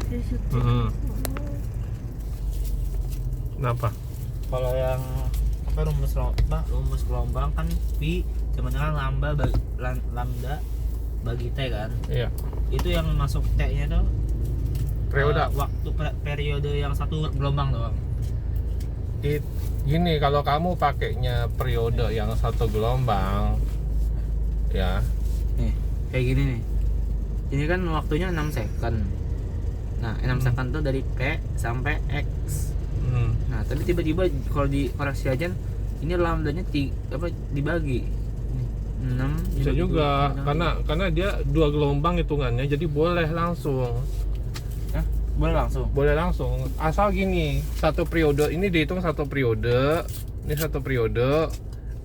Di situ. Kenapa? Kalau yang apa rumus gelombang kan pi sama dengan lambda bagi t kan. Iya. Itu yang masuk t-nya tuh Periode. Waktu periode yang satu gelombang doang. Gini, kalau kamu pakainya periode yang satu gelombang, ya. Nih, kayak gini nih. Ini kan waktunya 6 second. Nah, 6 second tuh dari P sampai X. Nah, tapi tiba-tiba kalau di koreksi aja ini lambdanya dibagi. 6 Bisa juga karena dia 2 gelombang hitungannya, jadi boleh langsung. Boleh langsung. Boleh langsung. Asal gini, satu periode ini dihitung satu periode, ini satu periode.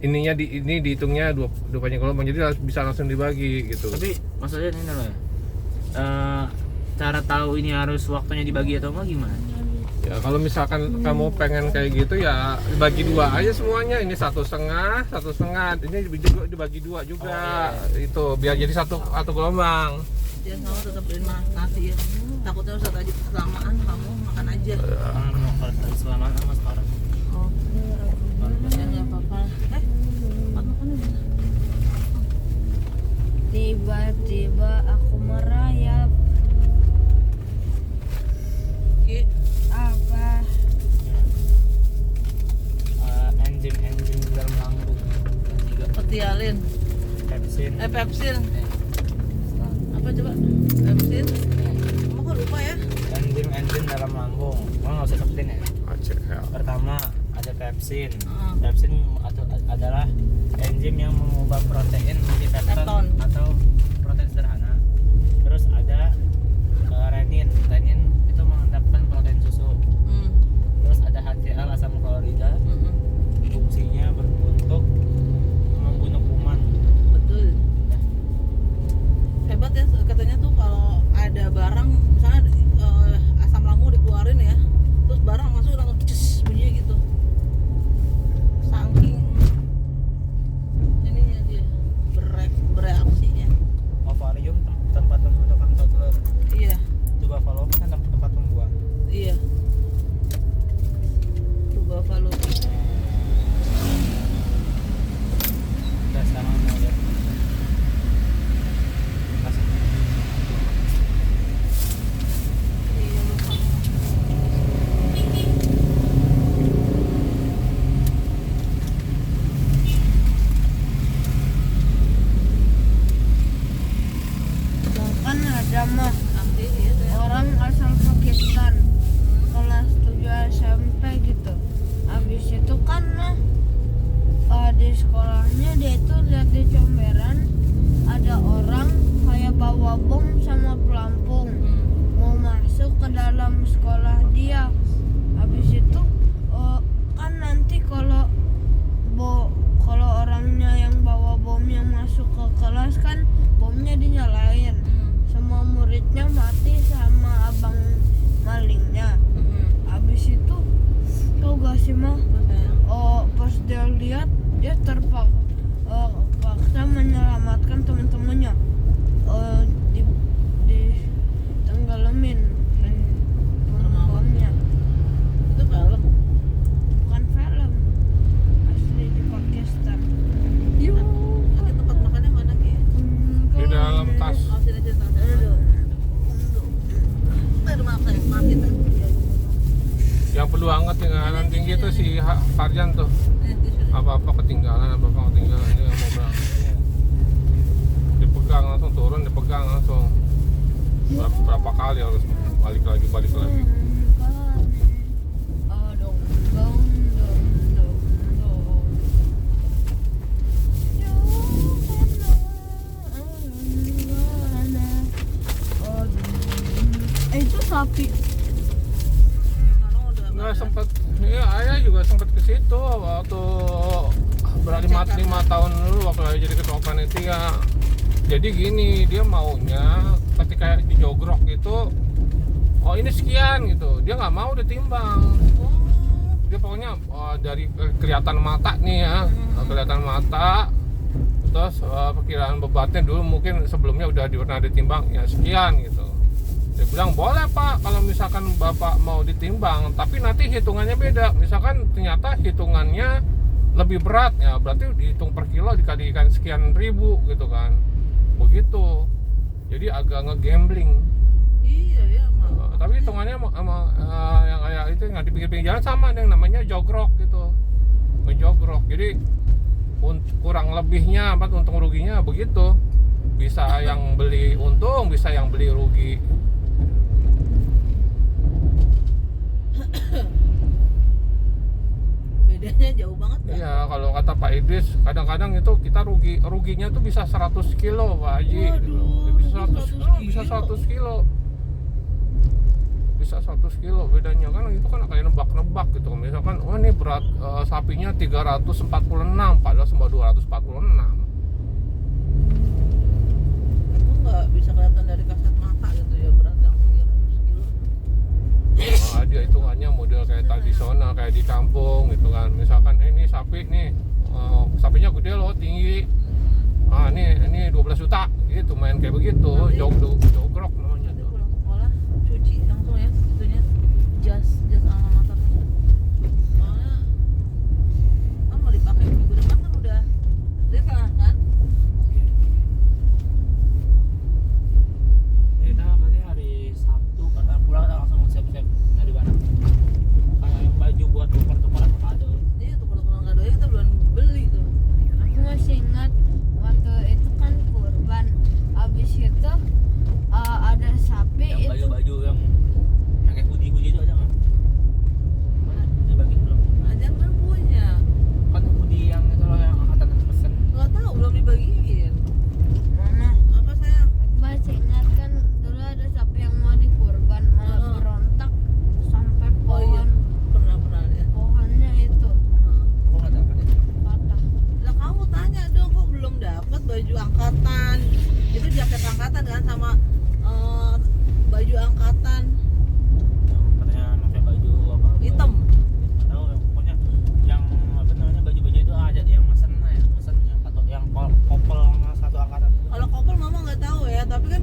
Ini dihitungnya dua banyak gelombang, jadi bisa langsung dibagi gitu. Tapi maksudnya ini loh ya. Cara tahu ini harus waktunya dibagi atau enggak gimana? Ya kalau misalkan kamu pengen kayak gitu ya bagi dua aja semuanya. Ini 1,5, 1,5. Ini juga dibagi dua juga. Itu biar jadi satu gelombang. Dia kamu tetap beli nasi ya. Takutnya Ustaz aja kelamaan kamu makan aja. Kalau selamaan sama sekarang. Ya nggak apa-apa. Makan aja. Tiba-tiba aku merayap. Apa? Enzim dalam lambung. Petialin. Pepsin. Pepsin. Apa coba? Pepsin. Kamu kok lupa ya? Enzim dalam lambung. Kamu nggak usah sebutin ya. Pertama ada pepsin. Pepsin adalah enzim yang mengubah protein menjadi pepton atau protein sederhana. Terus ada renin. Renin itu mengendapkan protein susu. Terus ada HCl asam klorida. Fungsinya untuk membunuh kuman. Betul. Hebat ya, katanya tuh kalau ada barang misalnya asam lambung dikeluarin ya, terus barang masuk langsung ces bunyinya gitu. Saking ininya dia bereaksinya. Ovarium tempat pembentukan telur. Iya, Tuba fallopian kan tempat pembuahan. iya. Tuba fallopian. Udah sekarang mau lihat. Kasih. Iya, lupa. Bahkan ada mah Nanti ya saya. orang asal Pakistan kelas 7 SMP gitu. Habis itu kan di sekolahnya dia itu lihat di comberan ada orang kayak bawa bom sama pelampung mau masuk ke dalam sekolah dia. Habis itu kan nanti kalau orangnya yang bawa bomnya masuk ke kelas kan bomnya dinyalain. Semua muridnya mati sama abang malingnya. Habis itu tau gak sih mah? Pas dia lihat dia terpaksa menyelamatkan teman-temannya. Tenggelamin bomnya. Itu film. Bukan film, asli di Pakistan. Nanti tempat makannya mana Ki? Di dalam tas. Oh, sini cerita. Maaf kita. Yang perlu hangat tinggalan tinggi itu si Farjan tuh. Apa-apa ketinggalan ini yang mau berangkat. Dipegang langsung turun, dipegang langsung. Berapa kali harus balik lagi. Itu sapi. Nggak sempet, ya ayah juga sempet ke situ waktu berarti 5 tahun dulu waktu ayah jadi ketua panitia. Jadi gini, dia maunya ketika dijogrok itu, oh ini sekian gitu, dia nggak mau ditimbang. Dia pokoknya dari kelihatan mata nih ya, kelihatan mata. Terus perkiraan bebannya dulu mungkin sebelumnya udah pernah ditimbang ya sekian gitu. Dia bilang boleh Pak kalau misalkan Bapak mau ditimbang, tapi nanti hitungannya beda. Misalkan ternyata hitungannya lebih berat, ya berarti dihitung per kilo dikalikan sekian ribu gitu kan. Begitu. Jadi agak ngegambling. Iya ya, Tapi hitungannya sama yang kayak itu yang di pinggir-pinggir jalan sama yang namanya jogrok gitu. Ngejogrok. Jadi kurang lebihnya untung ruginya begitu. Bisa yang beli untung, bisa yang beli rugi. Bedanya jauh banget kan? Iya, kalau kata Pak Idris, kadang-kadang itu kita ruginya tuh bisa 100 kilo Pak Haji. Waduh, Bisa rugi 100 bisa kilo. 100 kilo. Bisa 100 kilo bedanya kan, itu kan kayak nebak-nebak gitu. Misalkan, oh ini berat sapinya 346, padahal cuma 246. Itu nggak bisa kelihatan dari kasat mata gitu ya, berat yang 300 kilo. Dia hitungannya model kayak tradisional, kayak di kampung gitu kan. Misalkan ini sapi nih, sapinya gede loh, tinggi. Ini 12 juta gitu, main kayak begitu. Jogrok namanya Nanti tuh. pulang sekolah cuci langsung ya itunya, jas alma maternya. Soalnya kan mau dipakai minggu depan kan udah kelar kan. Kita berarti hari Sabtu kata pulang kita langsung siap-siap dari mana? Kayak yang baju buat tukar-tukar avocado. Iya tuh kalau kado ya kita belum beli tuh. Aku masih ingat waktu itu kan kurban. Habis itu ada sapi Yang itu. baju-baju yang kayak hoodie-hoodie itu ada nggak? Mana? Dibagi belum? Ajang kan punya. Kan hoodie yang itu loh yang angkatan pesen. Nggak tahu belum dibagiin. Mana? Apa sayang? Aku masih ingat kan dulu ada sapi yang mau dikurban malah Heeh. berontak sampai Oh iya, pohon pernah ya. pohonnya itu Aku nggak dapat itu. patah. Lah kamu tanya dong kok belum dapat baju angkatan. Itu jaket angkatan kan sama baju angkatan Yang katanya pakai baju apa? hitam. Nggak tahu yang pokoknya yang apa namanya baju-baju itu ada yang mesen yang atau yang kopel sama satu angkatan. Kalau kopel mama nggak tahu ya, tapi kan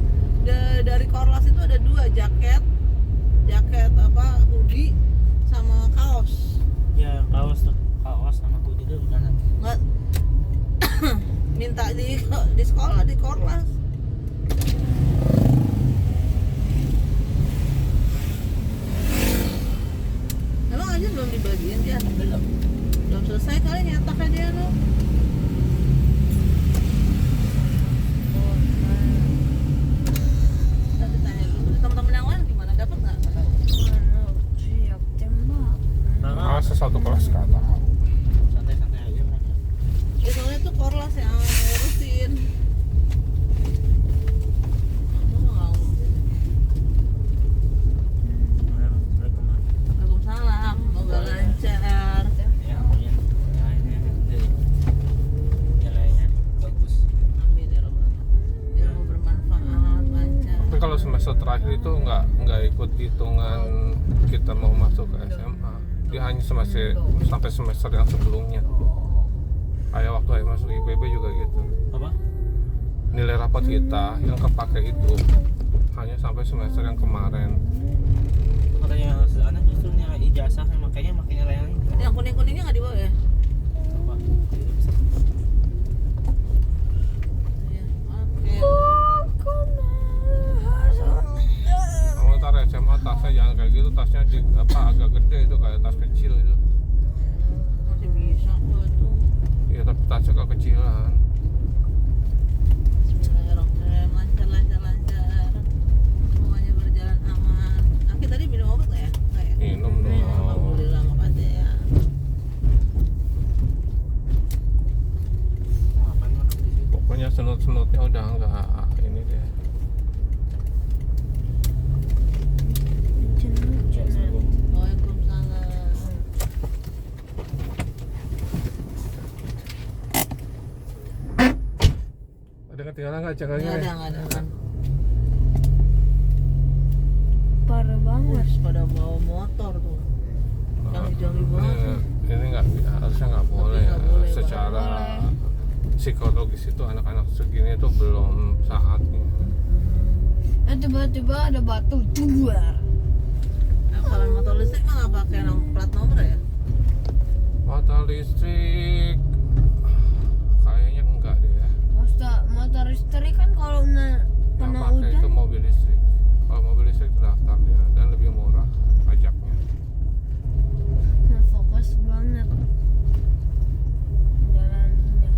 dari Korlas itu ada dua jaket apa hoodie sama kaos. Ya kaos sama hoodie itu gimana? Nggak minta di sekolah di Korlas. Emang aja belum dibagiin dia? Belum selesai kali nyetaknya dia loh. Tadi tanya dulu teman-teman yang lain gimana, dapat nggak? Mana siap tembak. Masa satu kelas nggak tahu. Santai-santai aja mereka. Ya soalnya tuh Korlas yang ngurusin. Aku nggak ngurusin. Waalaikumsalam, semoga lancar. Ya pokoknya nilainya bagus. Amin ya Rabbal. Ilmu bermanfaat, lancar. Tapi kalau semester terakhir itu nggak ikut hitungan kita mau masuk ke SMA. Dia hanya sampai semester yang sebelumnya. Kayak waktu saya masuk IPB juga gitu. Apa? Nilai rapot kita yang kepake itu hanya sampai semester yang kemarin. Katanya anak justru nilai ijazah makanya makin nilai yang ini. Yang kuning-kuningnya nggak dibawa ya? Apa? Tidak bisa. Iya. Oke. Kalau ntar SMA tasnya jangan kayak gitu, tasnya agak gede itu kayak tas kecil itu. Masih bisa kok itu. Iya tapi tasnya kekecilan. Bismillahirrahmanirrahim. Lancar. Semuanya berjalan aman. Aki tadi minum obat nggak ya? Nggak ya? Minum dong. Alhamdulillah, makasih ya. Ngapain makan di situ? Pokoknya senut-senutnya udah nggak ini deh. Waalaikumsalam. Ada ketinggalan nggak cengkehnya? Nggak ada. Parah banget. Wih, pada bawa motor tuh. Canggih-canggih banget Iya, tuh. ini harusnya nggak boleh ya. nggak boleh, Secara nggak psikologis itu anak-anak segini itu belum saatnya. Tiba-tiba ada batu duar. pakai plat nomor ya? Motor listrik kayaknya enggak deh ya. Motor listrik kan kalau Yang kena pakai itu hujan mobil listrik. Kalau mobil listrik terdaftar dia dan lebih murah pajaknya. fokus banget jalannya.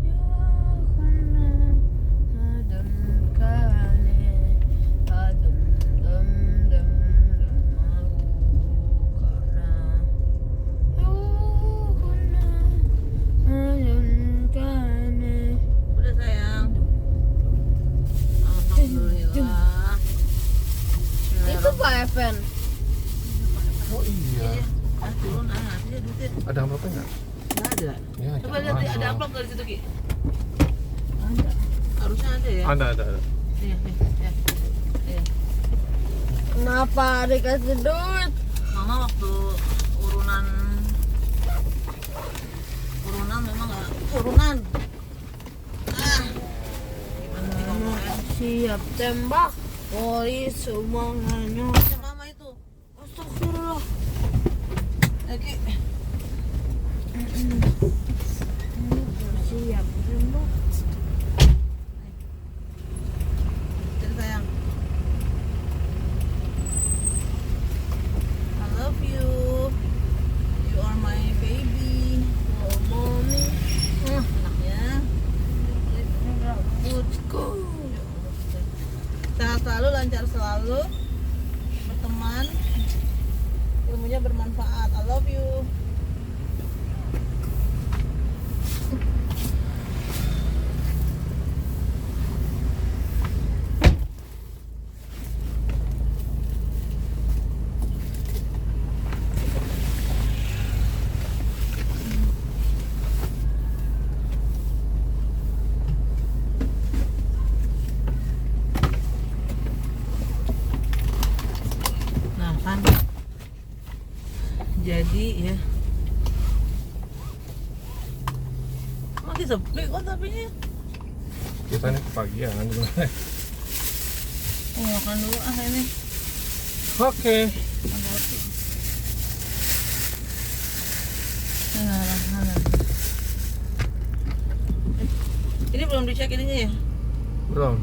Ya karena adem kane adem dem dem dem aku karena adem kane. Udah sayang. Alhamdulillah. Itu Pak Evan. Oh iya. Turun nanti duitnya. Ada amplopnya enggak? Nggak ada. Ya, Coba lihat jangan. ada amplop dari situ Ki. Ada. Harusnya ada ya. Ada. Iya, iya. Iya. Kenapa dikasih duit? Mama waktu urunan memang nggak urunan. Gimana sih ngomongnya? Siap tembak. Polis semuanya. Macam mama itu. Astagfirullah. Lagi. Siap tembak. Jadi sayang. I love you. You are my baby. Oh, mommy. Anaknya. Rambutku. Sehat selalu, lancar selalu, berteman, ilmunya bermanfaat. I love you. Nah kan, jadi ya masih sepi kok tapinya. Kita nih kepagian gimana? Makan dulu ini. Oke. Makan roti. Nah. Ini belum dicek ininya ya? Belum.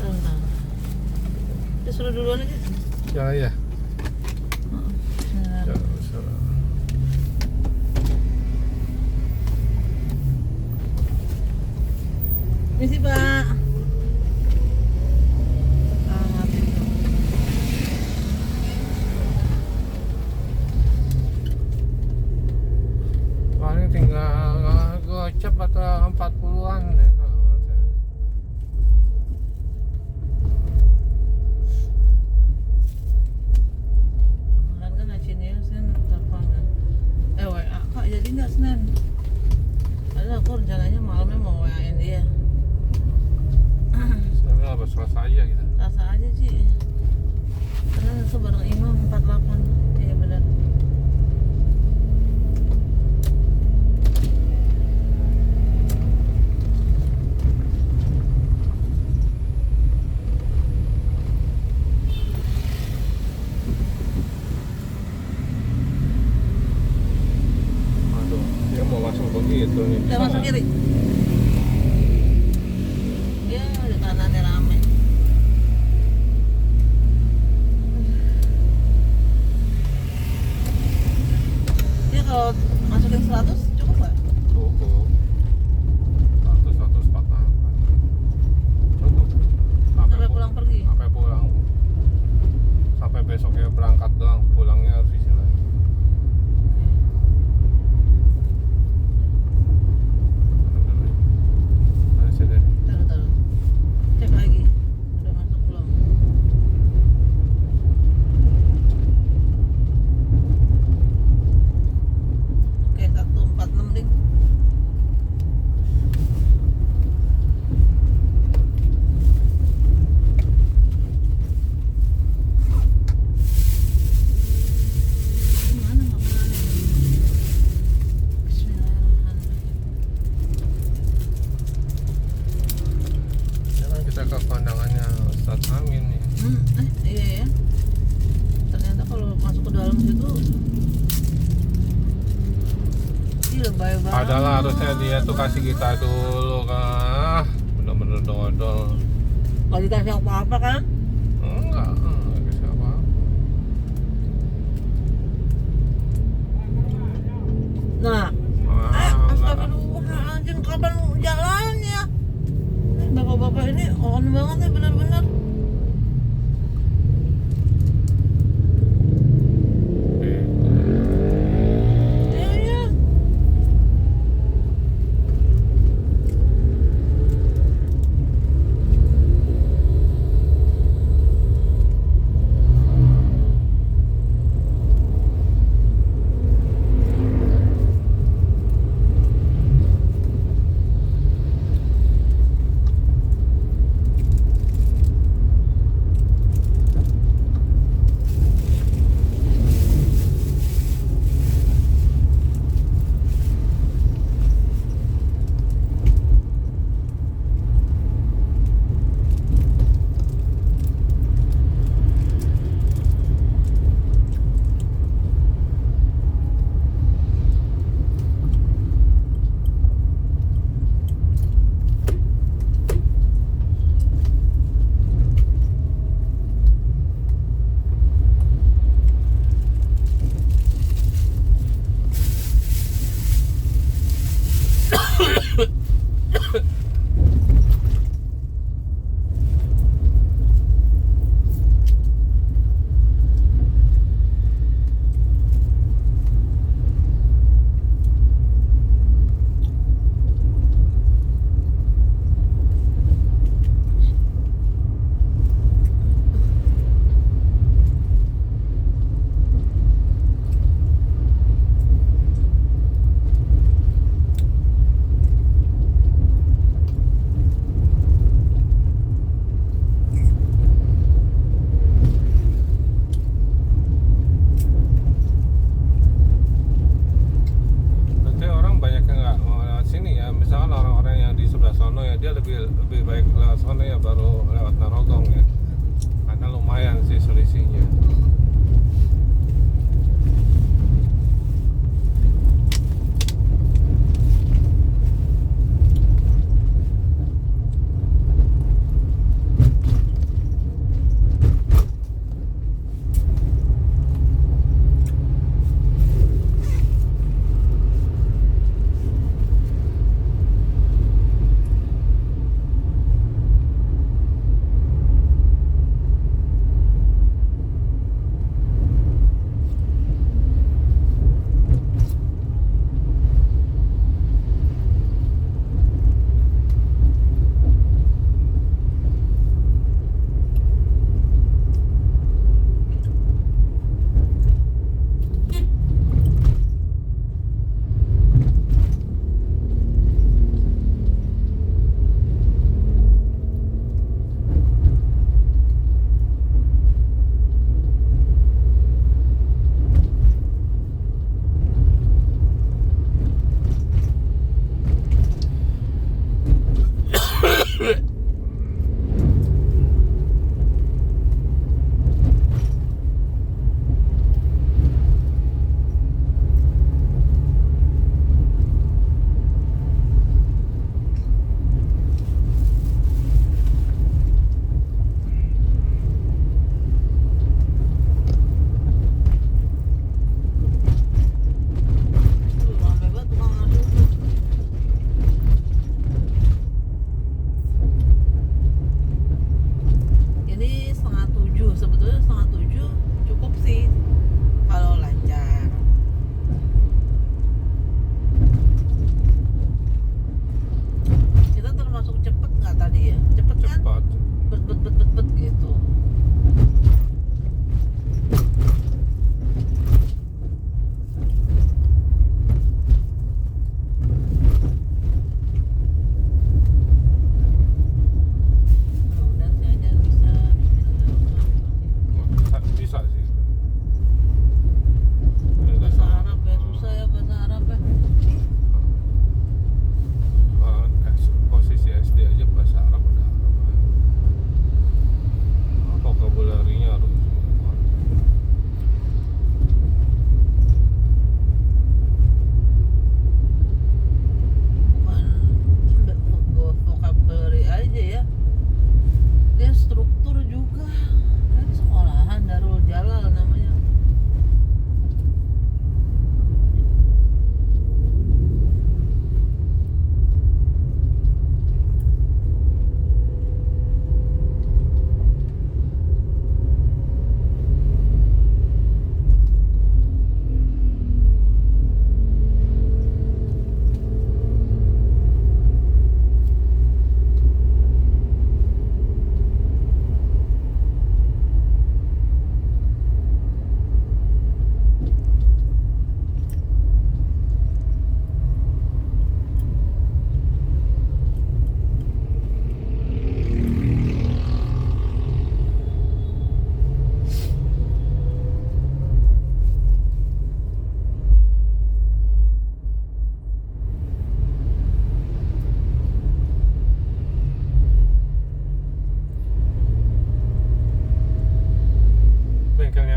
Bentar. Kita suruh duluan aja. Ya ya. Nah, Ya, salah. Misi Pak. Mati. Paling tinggal gocap atau 40-an deh kalau menurut saya. Kemarin kan Acinius kan telepon kan. WA Kak jadi nggak Senin? Padahal aku rencananya malamnya mau WA-in dia. Sebenarnya apa Selasa aja gitu. Rasa aja sih. Karena itu bareng Imam 48. Iya benar. Aduh, dia mau masuk begitu nih. Udah masuk kiri. Dia di kanannya rame. Dia kalau masukin 100 cukup nggak? Cukup. 100-148. Cukup. Sampai pulang pergi. Sampai pulang. Sampai besoknya berangkat doang. Pulangnya harus isi lagi. Ada sini. Taruh. Cek lagi. Udah masuk belum? Oke, 146 ding. Gimana makanannya? Bismillahirrahmanirrahim. Sekarang kita ke kondangannya Ustadz Amin nih. Iya ya. Ih, lebay banget. Padahal harusnya dia tuh kasih kita dulu kah. Bener-bener dodol. Kalau dikasih apa-apa kan? Enggak kasih apa. Nah, Enggak. astagfirullahaladzim, kapan jalannya? Ini bapak-bapak ini on banget nih, bener-bener. Iya, iya.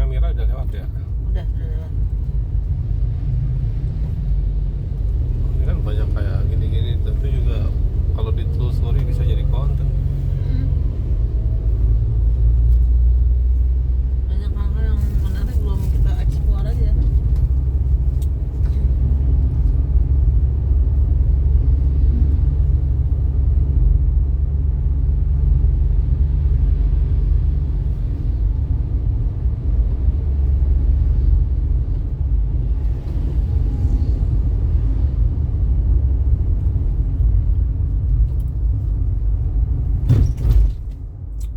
Mira udah lewat ya. Udah lewat. Ini kan banyak kayak gini-gini, tentu juga kalau ditelusuri bisa jadi konten. Banyak hal-hal yang menarik belum kita explore aja.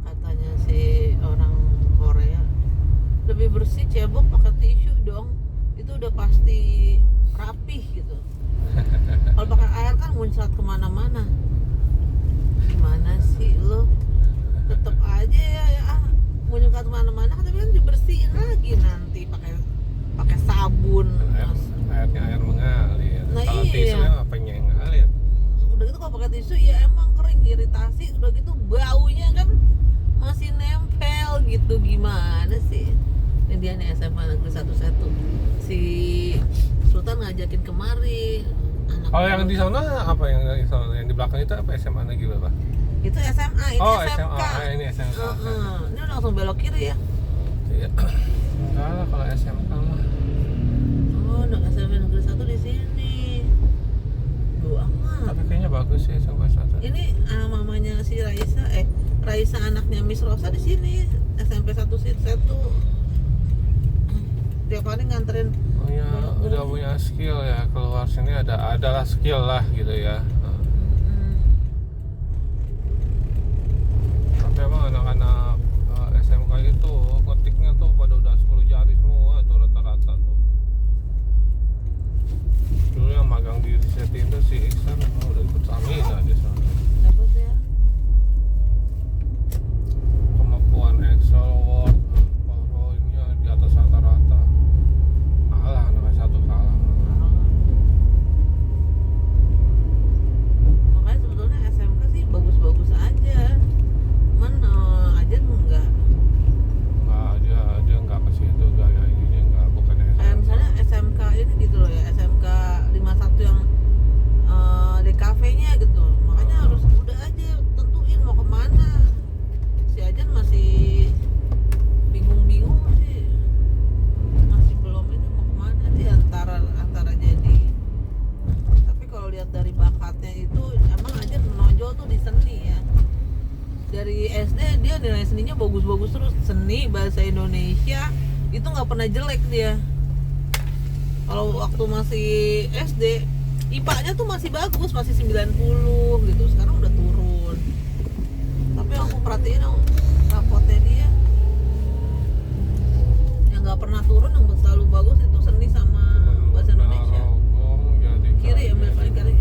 Katanya si orang Korea lebih bersih cebok pakai tisu dong, itu udah pasti rapih gitu. Kalau pakai air kan muncrat kemana-mana. Gimana sih lo? Tetep aja ya muncrat kemana-mana, tapi kan dibersihin lagi nanti pakai sabun. Airnya air mengalir. Nah, Kalau iya. tisunya apanya yang ngalir? Udah gitu kalau pakai tisu ya emang kering, iritasi. Udah gitu baunya kan masih nempel gitu, gimana sih? Ini dia nih SMA Negeri 11 si Sultan ngajakin kemari anak. Oh, yang di sana apa yang di belakang itu apa SMA lagi berapa? Itu SMA, ini Oh, SMK. SMA. Ini SMK. Ini udah langsung belok kiri ya. Iya. Enggak lah kalau SMK mah. Oh, SMA Negeri 1 di sini. Duh amat. Tapi kayaknya bagus sih SMK 1. Ini mamanya si Raisa anaknya Miss Rosa di sini, SMP 1 tiap hari nganterin. Oh ya, udah punya skill ya, keluar sini adalah skill lah gitu ya. Tapi emang anak-anak SMK itu ngetiknya tuh pada udah 10 jari semua tuh rata-rata tuh. Dulu yang magang di riset itu si Iksan udah ikut Samina di sana. Dapat ya. Kemampuan Excel, Word, PowerPoint-nya di atas rata-rata. Kalah, anak satu kalah. Makanya sebetulnya SMK sih bagus-bagus aja. Cuman aja enggak. Nggak, dia nggak ke situ gaya ininya, nggak, bukan Kayak misalnya SMK ini gitu loh ya, SMK 51 yang DKV-nya gitu. Makanya harus udah aja tentuin mau kemana. Si Ajan masih bingung-bingung sih. Masih belum ini mau kemana sih antara jadi. Tapi kalau lihat dari bakatnya itu emang Ajan menonjol tuh di seni ya. Dari SD dia nilai seninya bagus-bagus terus, seni bahasa Indonesia itu nggak pernah jelek dia. Kalau waktu masih SD IPA-nya tuh masih bagus, masih 90 gitu. Sekarang udah turun. Tapi aku perhatiin rapotnya dia yang nggak pernah turun, yang selalu bagus itu seni sama bahasa Indonesia. Kiri ambil paling kiri.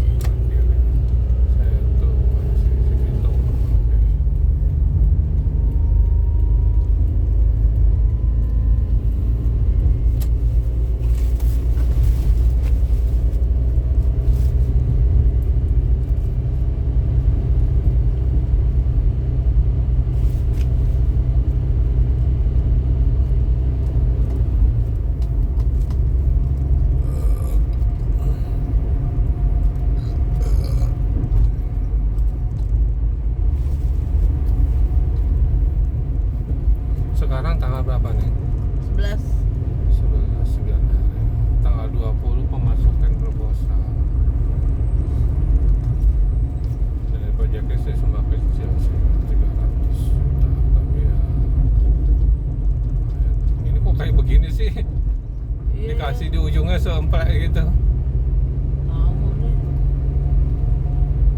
Sekarang tanggal berapa nih? 11. 9 hari. Tanggal 20 pemasukan proposal. Dari proyeknya sih sembah kecil sih, 300 juta. Tapi ya ini kok kayak begini sih? Iya. Dikasih di ujungnya seemplek gitu. Tahu nih.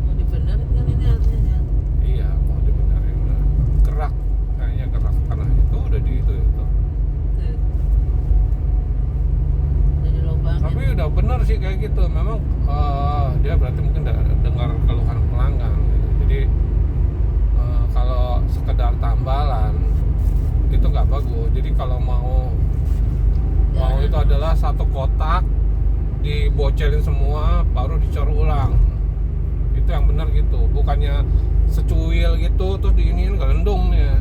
Mau dibenerin kan ini harusnya. Iya, mau dibenerin. Gerak, kayaknya gerak tanah itu udah di itu. Tuh. Jadi lubangin. Tapi udah bener sih kayak gitu. Memang dia berarti mungkin dengar keluhan pelanggan gitu. Jadi kalau sekedar tambalan itu nggak bagus. Jadi kalau mau itu adalah satu kotak dibocelin semua baru dicor ulang. Itu yang benar gitu. Bukannya secuil gitu terus diiniin gelendung ya.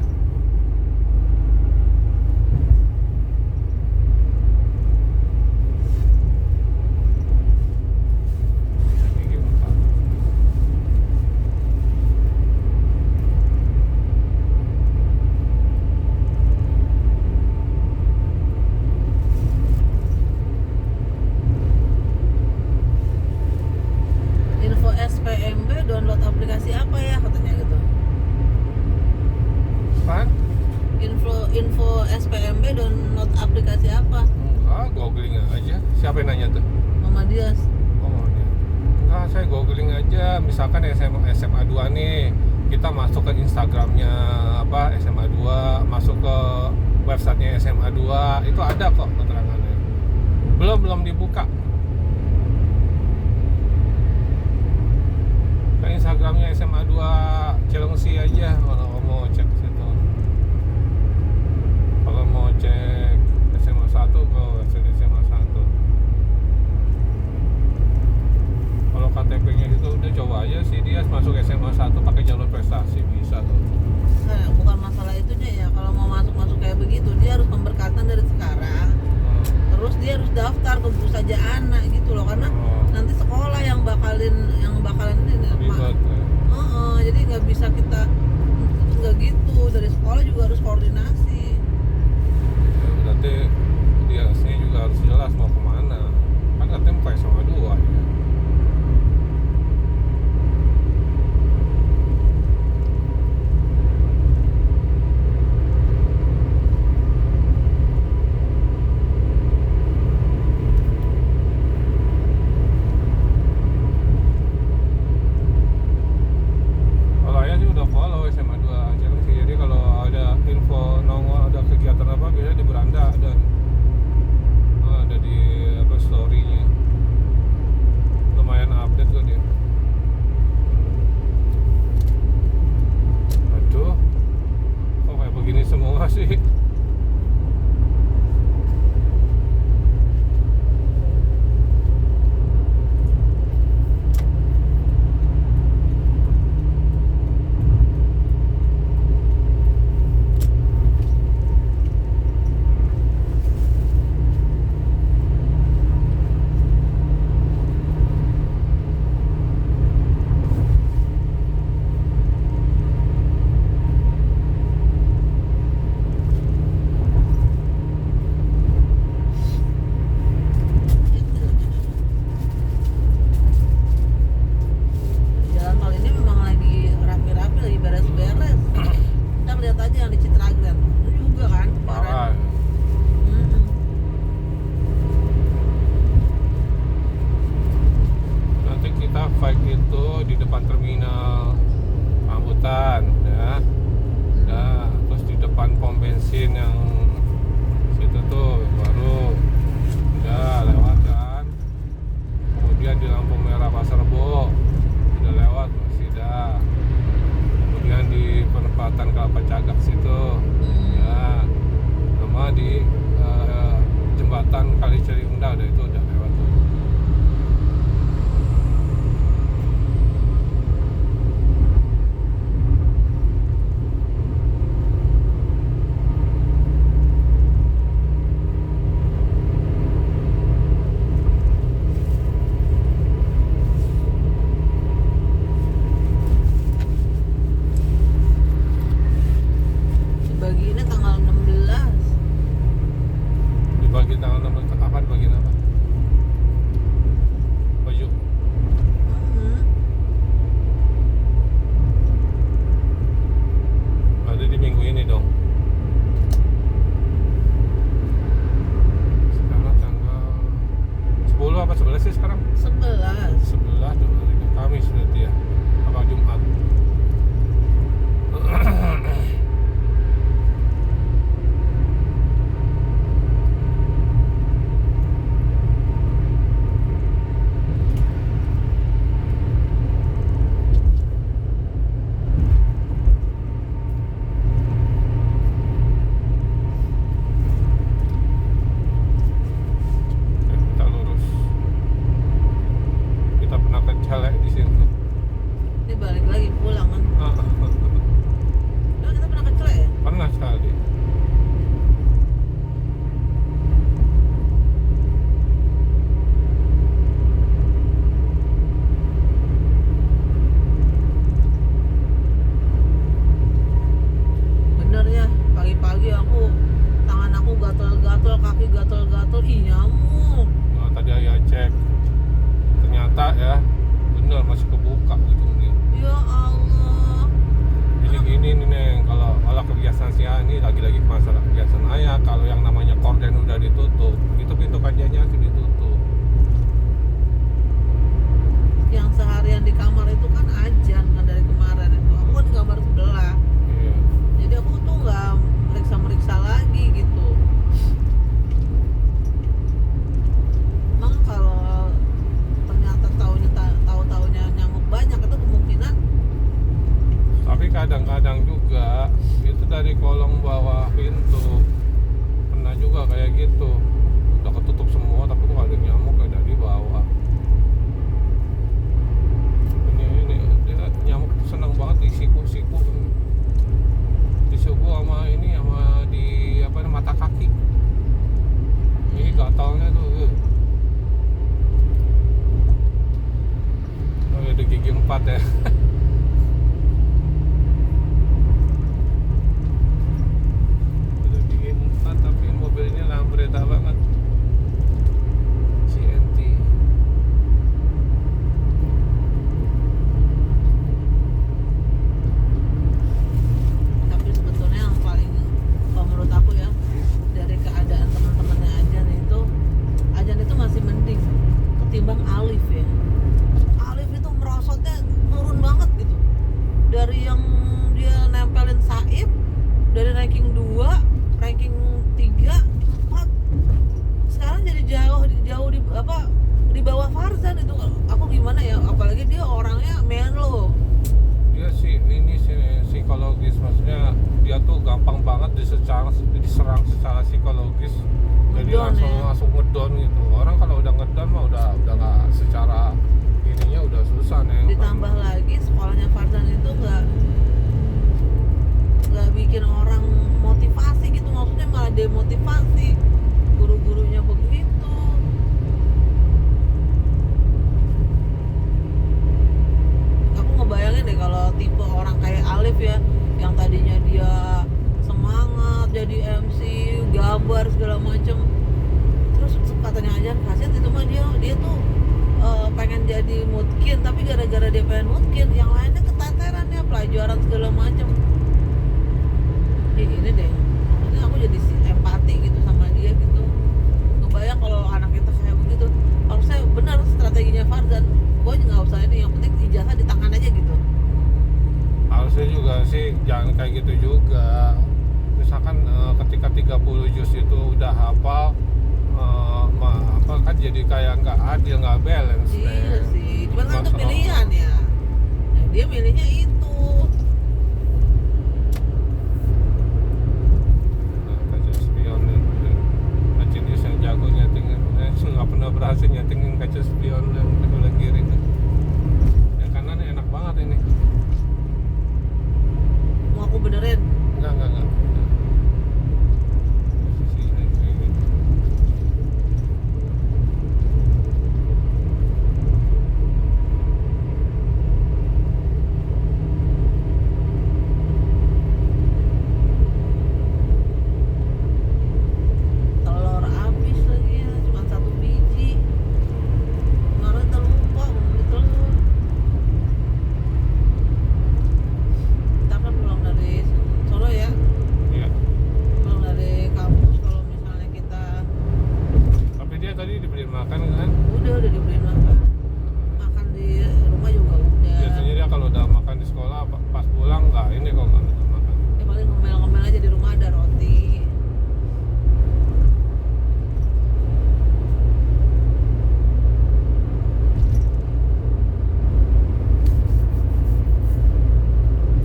SPMB download aplikasi apa? Enggak, googling aja. Siapa yang nanya tuh? Mama Dias. Oh, dia. Enggak, saya googling aja. Misalkan SMA 2 nih, kita masuk ke Instagramnya apa SMA 2, masuk ke websitenya SMA 2, itu ada kok keterangannya. Belum dibuka. Ke Instagramnya SMA 2 Cilengsi aja kalau mau cek situ. Kalau mau cek SMA 1 ke website SMA 1. Kalau KTP-nya itu udah coba aja sih dia masuk SMA 1 pakai jalur prestasi bisa tuh. Nah, bukan masalah itunya ya. Kalau mau masuk kayak begitu, dia harus pemberkatan dari sekarang. Terus dia harus daftar ke Pusaja Anak gitu loh, karena nanti sekolah yang bakalan ini Ribet. jadi nggak bisa kita nggak gitu, dari sekolah juga harus koordinasi. Ya, berarti dia juga harus jelas mau kemana. Kan katanya pakai SMA 2 ya. Ini lagi-lagi masalah kebiasaan ayah di kolong bawah pintu. Pernah juga kayak gitu. Udah ketutup semua tapi kok ada nyamuk kayak dari bawah. Ini dia nyamuk tuh senang banget di siku-siku. Di siku sama ini sama di mata kaki. Ini gatalnya tuh. Oh, ada gigi 4 ya. Tapi mobil ini lambreta banget. CNT. Tapi sebetulnya yang paling, kalau menurut aku ya, dari keadaan teman-temannya Ajan itu masih mending ketimbang Alif ya. Alif itu merosotnya turun banget gitu. Dari yang dia nempelin Saib, dari ranking 2, ranking 3, 4, sekarang jadi jauh di bawah Farzan itu. Aku gimana ya, apalagi dia orangnya menlo. Dia sih ini psikologis, maksudnya dia tuh gampang banget diserang secara psikologis. Jadi langsung ngedown gitu. Orang kalau udah ngedown mah udah nggak secara ininya udah susah nih. Ditambah lagi sekolahnya Farzan itu nggak bikin orang motivasi gitu, maksudnya malah demotivasi. Guru-gurunya begitu. Aku ngebayangin deh kalau tipe orang kayak Alif ya, yang tadinya dia semangat jadi MC, gambar segala macem, terus katanya Ajan kasihan itu mah dia tuh pengen jadi mutkin, tapi gara-gara dia pengen mutkin, yang lainnya keteteran ya, pelajaran segala macem. Ini deh, maksudnya aku jadi empati gitu sama dia gitu. Ngebayang kalau anak kita kayak begitu, harusnya benar strateginya Farzan. Gue nggak usah ini, yang penting ijazah di tangan aja gitu. Harusnya juga sih jangan kayak gitu juga. Misalkan ketika 30 juz itu udah hafal, kan jadi kayak nggak adil, nggak balance. Iya sih, cuma kan itu pilihan ya. Nah, dia milihnya itu. Kaca spion Acinius yang jago nyetingin, nggak pernah berhasil nyetingin kaca spion yang sebelah kiri. Yang kanan enak banget ini. Mau aku benerin? Enggak. Posisi ini. Telur habis lagi ya, cuma 1 biji. Kemarin terlupa mau beli telur. Kita kan pulang dari Solo ya, Iya. pulang dari kampus. Kalau misalnya kita Tapi dia tadi dibeliin makan kan? udah dibeliin makan di rumah juga udah. Biasanya dia kalau udah makan di sekolah pas pulang nggak ini kok nggak makan. Ya paling ngemel-ngemel aja, di rumah ada roti.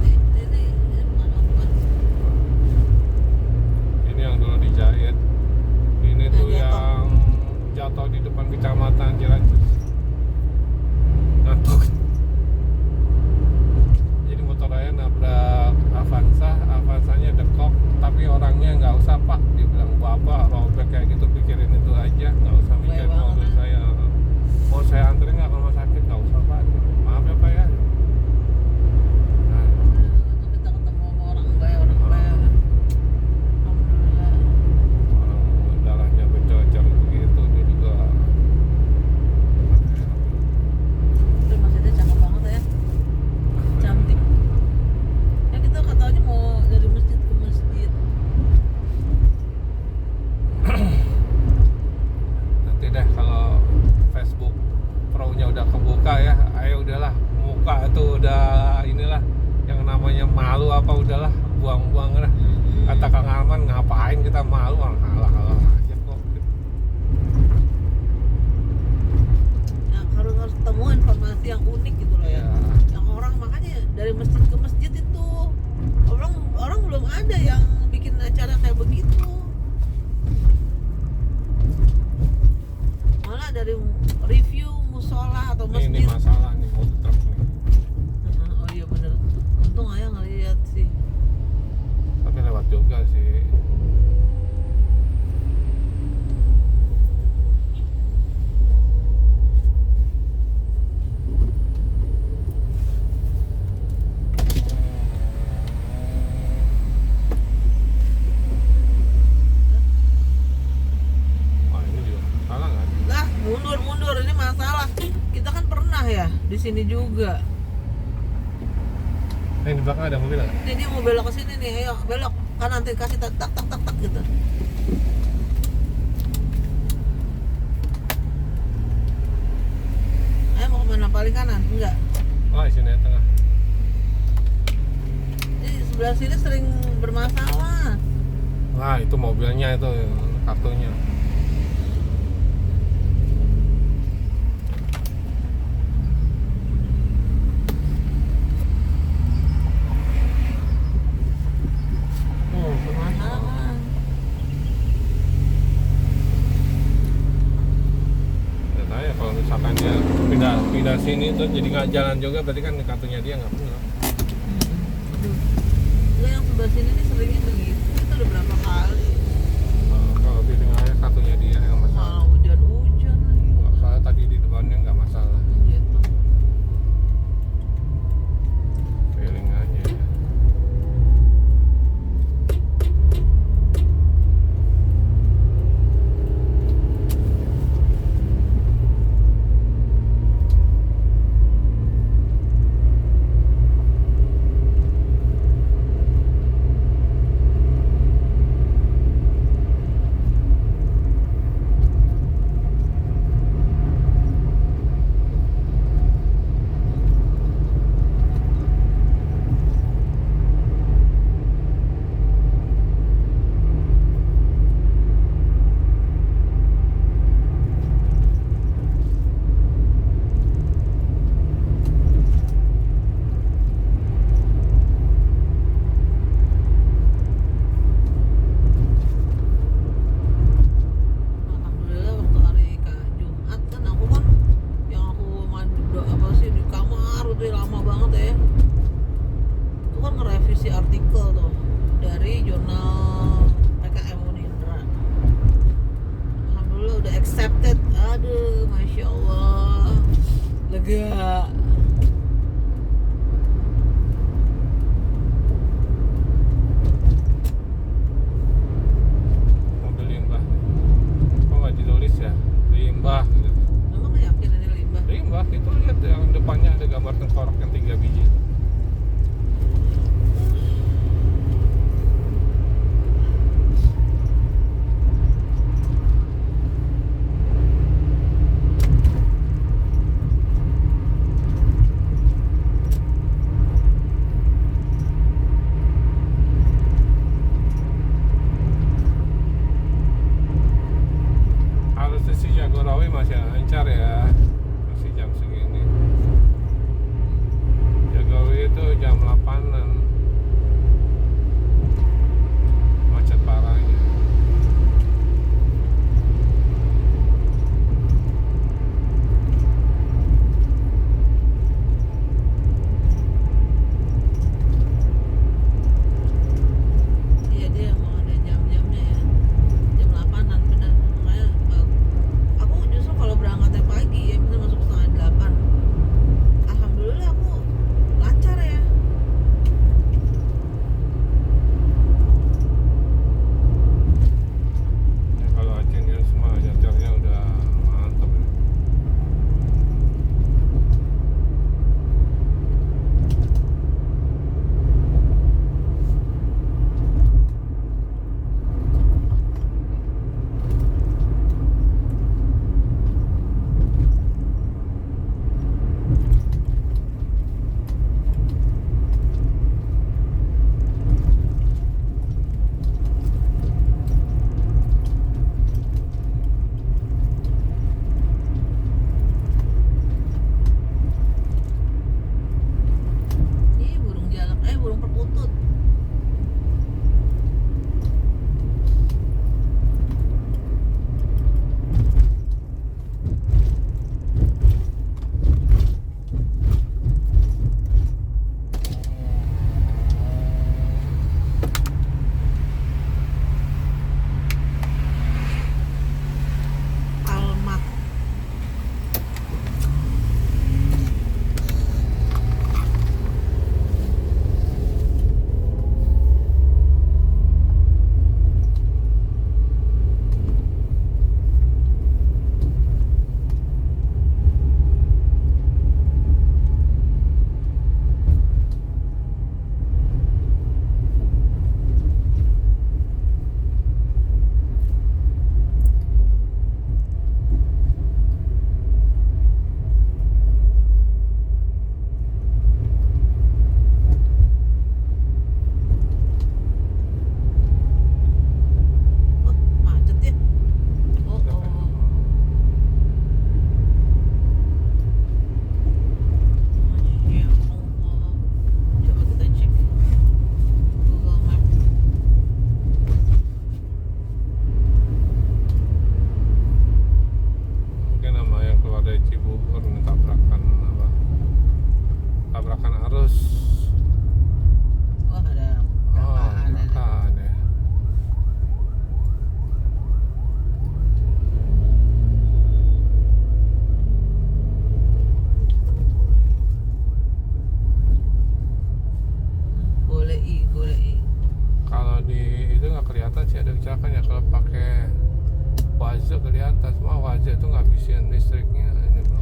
Ini bukan obat. Ini yang dulu dijahit. Ini tuh Yang jatuh. yang jatuh di depan kecamatan Ciranjur. Ngantuk. Jadi motor saya nabrak Avanza-nya dekok, tapi orangnya nggak usah pak. Dia bilang bapak robek kayak gitu, pikirin itu aja, nggak usah mikir Banyak banget, mobil ya. saya. Mau saya anterin nggak ke rumah sakit? Nggak usah pak. Maaf ya pak ya. Nah, Untuk kita ketemu sama orang baik. Alhamdulillah. orang darahnya bercocer begitu dia juga. Tapi masjidnya cakep banget ya, cantik. Ya kita katanya mau dari masjid ke masjid. Nanti deh kalau Facebook Pro-nya udah kebuka ya, ayo udahlah, muka itu udah inilah yang namanya malu apa udahlah, buang-buang lah. Kata Kang Arman, ngapain kita malu, halah aja kok. Ya, harus ketemu informasi yang unik gitu loh ya. Ya. Yang orang makanya dari masjid ke masjid itu orang belum ada yang juga sih. Wah, ini juga salah nggak? Lah, mundur ini masalah. Kita kan pernah ya di sini juga. Yang di belakang ada mobil nggak? Ini dia mau belok ke sini nih, ayo belok. Kan nanti kasih tak tak tak tak tak gitu. Ayo mau kemana, paling kanan? Enggak. Oh, di sini ya, tengah. Di sebelah sini sering bermasalah. Wah, itu mobilnya itu kartunya. Oh, bermasalah. Ya tahu ya, kalau misalkan dia pindah sini tuh jadi nggak jalan juga, berarti kan kartunya dia nggak benar. Enggak, yang sebelah sini nih seringnya begitu. Itu udah berapa kali. Kalau di tengahnya kartunya dia nggak masalah. Malah hujan-hujan lagi. Soalnya tadi di depannya nggak masalah. Gitu. Feeling aja. kecelakaan ya kalau pakai Wazo ke di atas, mah Wazo itu ngabisin listriknya ini bro.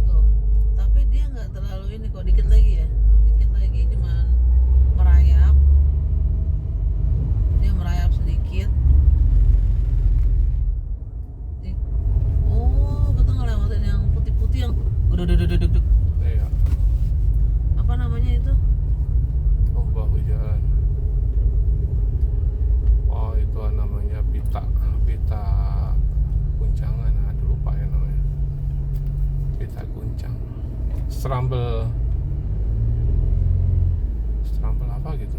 Tuh. Tapi dia nggak terlalu ini kok, dikit lagi ya, dikit lagi cuman merayap, dia merayap sedikit. Oh, kita ngelewatin yang putih-putih yang gedeg-gedeg. Iya. Apa namanya itu? Oh, bahu jalan. Oh, itu namanya pita guncangan. Aduh, lupa ya namanya. Pita guncang. Strambel apa gitu.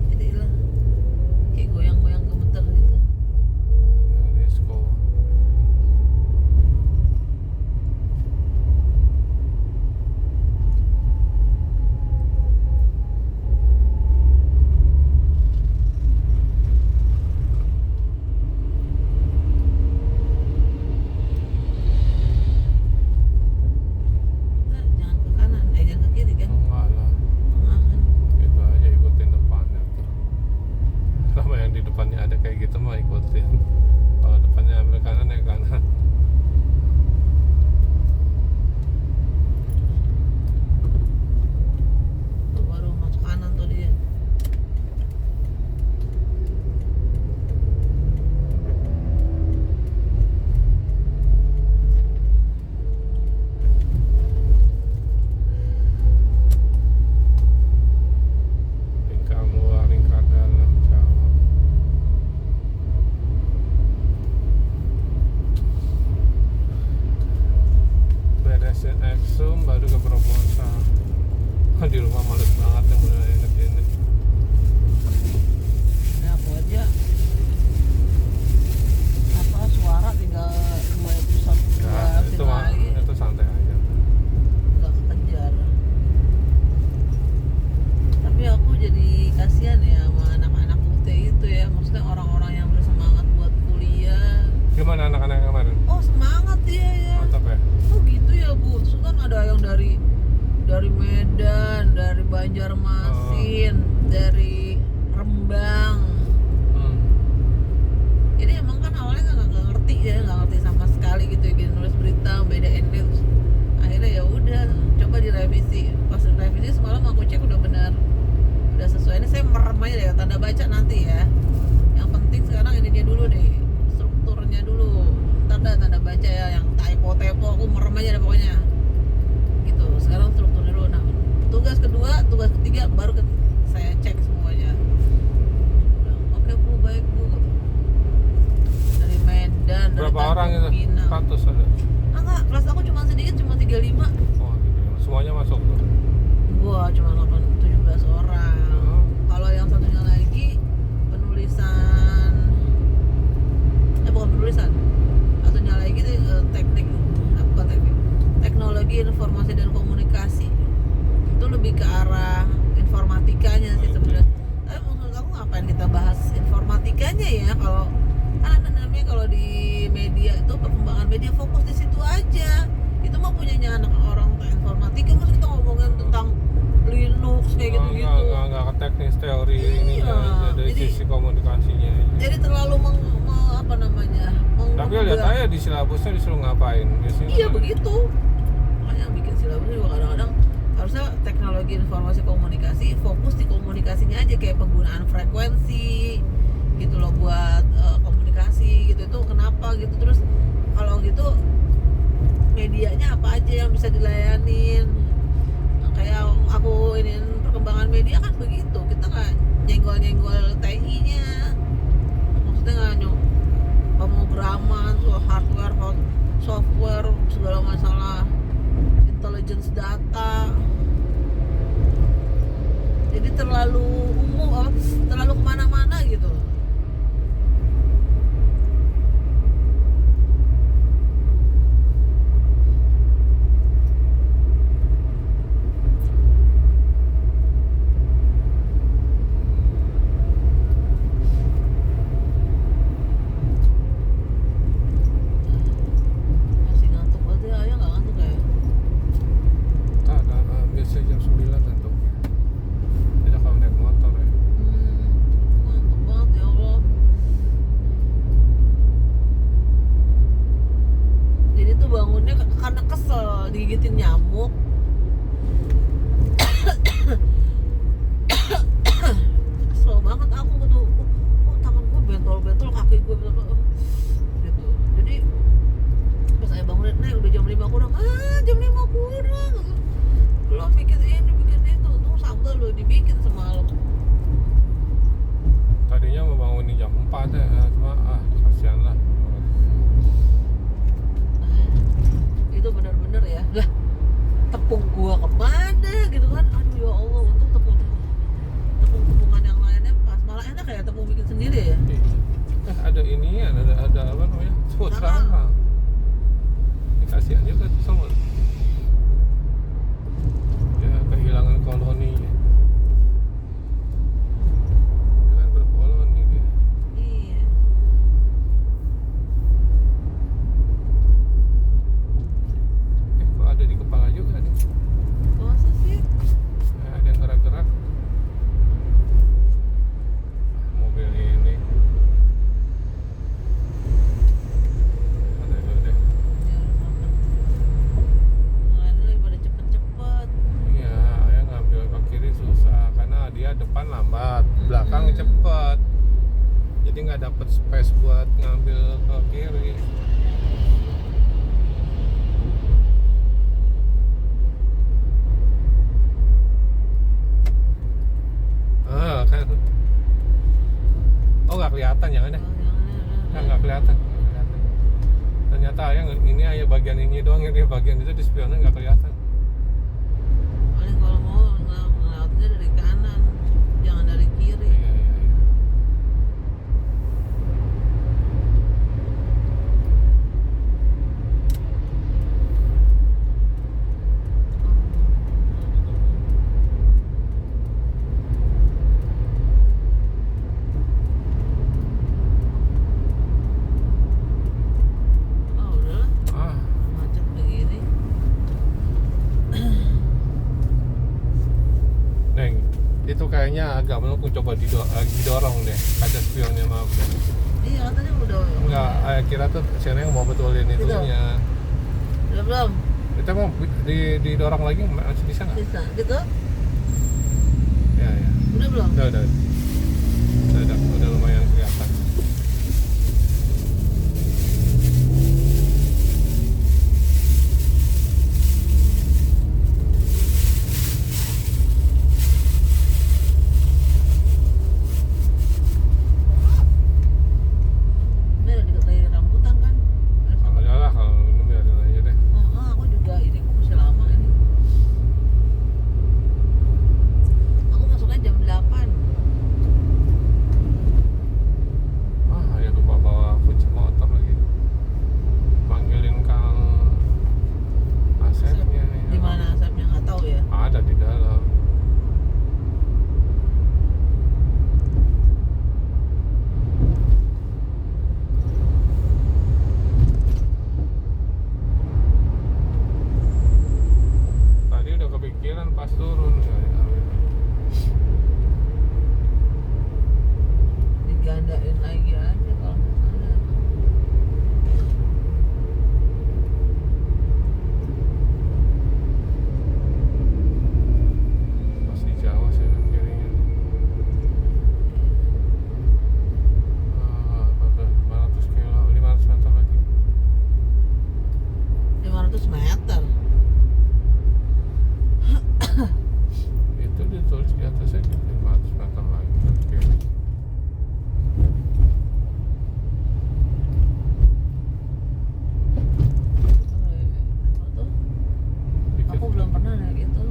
Jadi lah kayak goyang-goyang gemeter gitu. Ya, disco. Nah, jangan ke kanan, jangan ke kiri kan? Enggak lah. Tengah kan? Itu aja ikutin depannya tuh. Sama yang di depannya ada kayak gitu mah ikutin. Kalau depannya ambil kanan ya kanan. Tuh baru masuk kanan tuh dia. Lingkar luar, lingkar dalam, Jawa. Beresin Exum baru ke Promosa. Di rumah males banget yang udah enak ini. Ya aku aja apa suara tinggal 2 episode Ya, itu mah lagi itu santai aja. nggak kekejar. Tapi aku jadi kasihan ya sama anak-anak UT itu ya, maksudnya orang-orang yang bersemangat buat kuliah. Gimana anak-anak yang kemarin? Oh semangat dia ya. Mantap ya? Oh gitu ya Bu. Terus kan ada yang dari Medan, dari Banjarmasin, dari Rembang. Jadi emang kan awalnya nggak ngerti ya, nggak ngerti sama sekali gitu ya, gini nulis berita bedain ini. Terus akhirnya ya udah coba direvisi. Pas revisi semalam aku cek udah benar, udah sesuai. Ini saya merem aja deh, tanda baca nanti ya. Yang penting sekarang ininya dulu deh, strukturnya dulu. Ntar dah tanda baca ya, yang typo aku merem aja deh pokoknya. Gitu. Sekarang struktur dulu. Nah, tugas kedua, tugas ketiga baru saya cek semuanya. Oke Bu, baik Bu. Dari Medan, dari Berapa orang itu? Tanjung Pinang. 100 ada? Enggak, kelas aku cuma sedikit, cuma 35. Oh, gitu. Semuanya masuk tuh. Gua cuma 17 orang. Oh. Kalau yang satunya lagi penulisan, bukan penulisan, satunya lagi teknik, bukan teknik, teknologi informasi dan komunikasi. Itu lebih ke arah informatikanya sih sebenarnya. Tapi menurut aku ngapain kita bahas informatikanya ya, kalau kan ada namanya kalau di media itu perkembangan media, fokus di situ aja. Itu mah punyanya anak orang informatika, terus kita ngomongin tentang Linux kayak gitu-gitu. Enggak ke teknis teori Iya, ininya aja, dari jadi- sisi komunikasinya aja. Jadi terlalu apa namanya? Tapi lihat aja di silabusnya disuruh ngapain biasanya. Iya kan begitu. Makanya yang bikin silabusnya juga kadang-kadang harusnya teknologi informasi komunikasi fokus di komunikasinya aja, kayak penggunaan frekuensi gitu loh buat komunikasi gitu. Itu kenapa gitu, terus kalau gitu medianya apa aja yang bisa dilayanin. Nah, kayak aku ini perkembangan media kan begitu, kita nggak nyenggol-nyenggol TI-nya, maksudnya nggak pemrograman, hardware, software, segala masalah intelligence data. Jadi terlalu umum, terlalu kemana-mana gitu. Masih ngantuk aja, ayah nggak ngantuk ya? kesel digigitin nyamuk. Kesel banget aku tuh. Oh, tangan gue bentol-bentol, kaki gue bentol gitu. Jadi pas saya bangunin, "Nek, udah jam 5 kurang." Jam 5 kurang. Lo bikin ini, bikin itu. Untung sambal lo dibikin semalam. Tadinya mau bangunin jam 4 ya, cuma kasihan lah. Itu benar-benar ya. Lah, tepung gua kemana gitu kan. Aduh ya Allah, untung tepungan yang lainnya pas. Malah enak kayak tepung bikin sendiri ya. Ada inian, ada apa namanya? Sebut sama. Ini kasihan juga tuh semua. Ya kehilangan koloninya. Dia kan berkoloni dia. Iya. Kok ada di kepala juga nih? Masa sih? Ada yang gerak-gerak. Mobil ini. Ada deh. Lain lagi pada cepet-cepet. Iya, ayah ngambil ke kiri susah karena dia depan lambat, belakang cepet. Jadi nggak dapet space buat ngambil ke kiri. Kan. Oh nggak kelihatan jangan ya? Nggak kelihatan. Ternyata ayah ini ayah bagian ini doang, yang dia bagian itu di spionnya nggak kelihatan. Paling kalau mau ngelautnya dari kanan, jangan dari kiri. Iya. Oh udah lah, macet begini. Neng, itu kayaknya agak melengkung, coba didorong deh kaca spionnya, maaf deh. Iya katanya udah. Enggak, kira tuh si Neng mau betulin itunya. Udah belum? Kita mau didorong lagi, masih bisa nggak? Bisa gitu? Ya. Udah belum? Udah lumayan kelihatan. Ini ada deket lagi rambutan kan? Udah lah, kalau minum ya aja deh. Aku juga ini kok masih lama ini. Aku masuknya jam 8. Ya lupa bawa kunci motor lagi. Panggilin Kang Asepnya nih. Di mana asapnya nggak tahu ya. Ada di dalam. Tadi udah kepikiran pas turun. Digandain lagi aja kalau misalnya. Masih jauh sih kirinya. Berapa? 500 kilo, 500 meter lagi. 500 meter. Itu ditulis di atasnya 500 meter lagi ke kiri. Dikit. Aku belum pernah naik itu.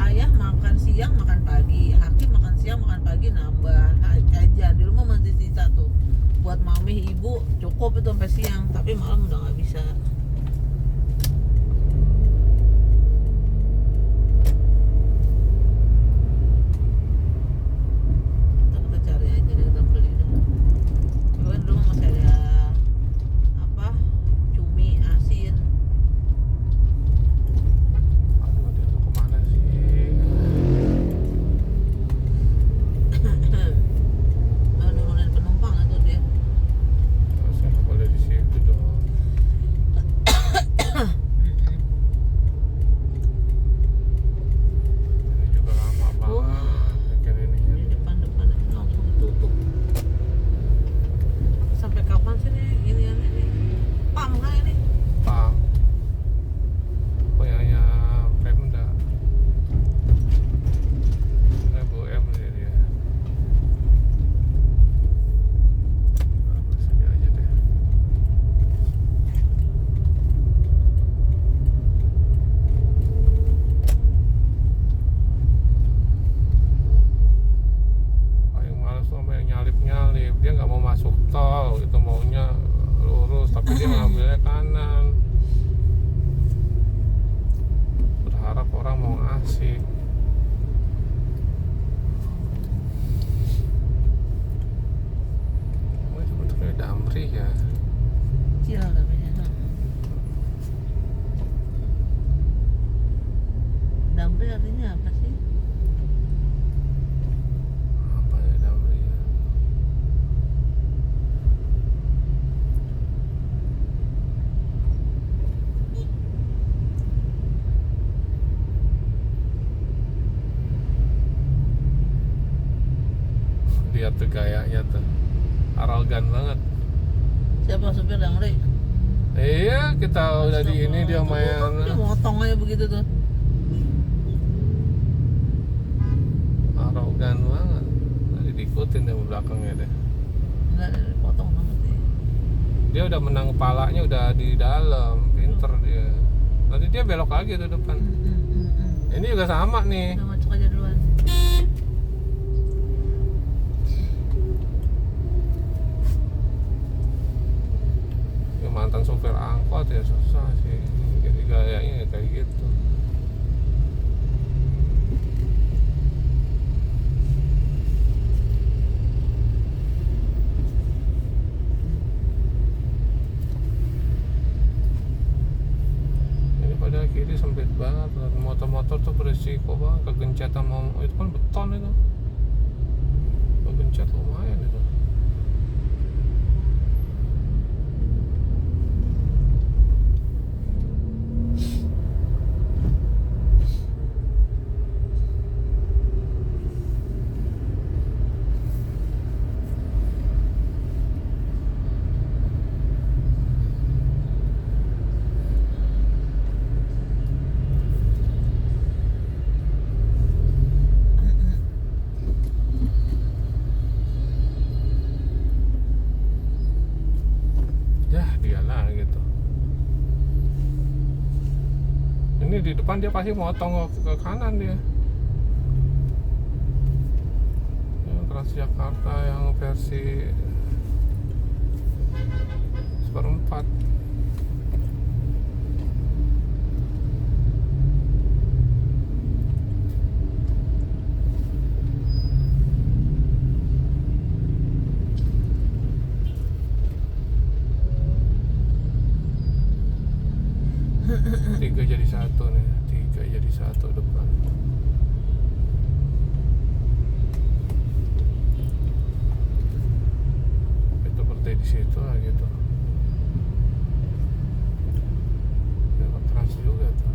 ayah makan siang makan pagi, Hakim makan siang makan pagi, nambah aja di rumah masih sisa tuh buat mami ibu cukup itu sampai siang, tapi malam udah nggak bisa. Kita cari aja deh, kita beli deh. Cuman di rumah masih ada apa cumi asin. Aduh, dia mau kemana sih? Nurunin penumpang itu dia. Saya nggak boleh di situ dong. Ini juga lama banget bikin Di ini. depan ini langsung ditutup. Sampai kapan sih nih ini pam kan ini? Pam punyanya Pemda. Ini BUM dia. Sini aja deh. Paling males tuh sama yang nyalip-nyalip. Dia nggak mau masuk tol gitu, maunya lurus tapi dia ngambilnya kanan. Berharap orang mau ngasih. Oh, itu bentuknya Damri ya. Kecil tapi ya. Damri artinya apa sih? Apa ya Damri ya? Lihat tuh gayanya tuh, arogan banget. Siapa supir Damri? Iya, kita udah di ini dia Dia main motong aja begitu tuh. arogan banget. Tadi diikutin deh belakangnya deh. Enggak ada dipotong banget sih. Dia udah menang kepalanya, udah di dalam, pinter dia. Nanti dia belok lagi tuh depan. Ini juga sama nih. Udah masuk aja duluan. Ya, mantan sopir angkot ya susah sih. Jadi gayanya kayak gitu. Ini pada kiri sempit banget. Motor-motor tuh berisiko banget. Kegencet sama itu kan beton itu. Kegencet lumayan itu. Ya dia lah gitu. Ini di depan dia pasti motong ke kanan dia. Yang Transjakarta yang versi seperempat. Tiga jadi satu nih, tiga jadi satu depan. Itu berhenti di situ lah gitu. Ya, trans juga tuh.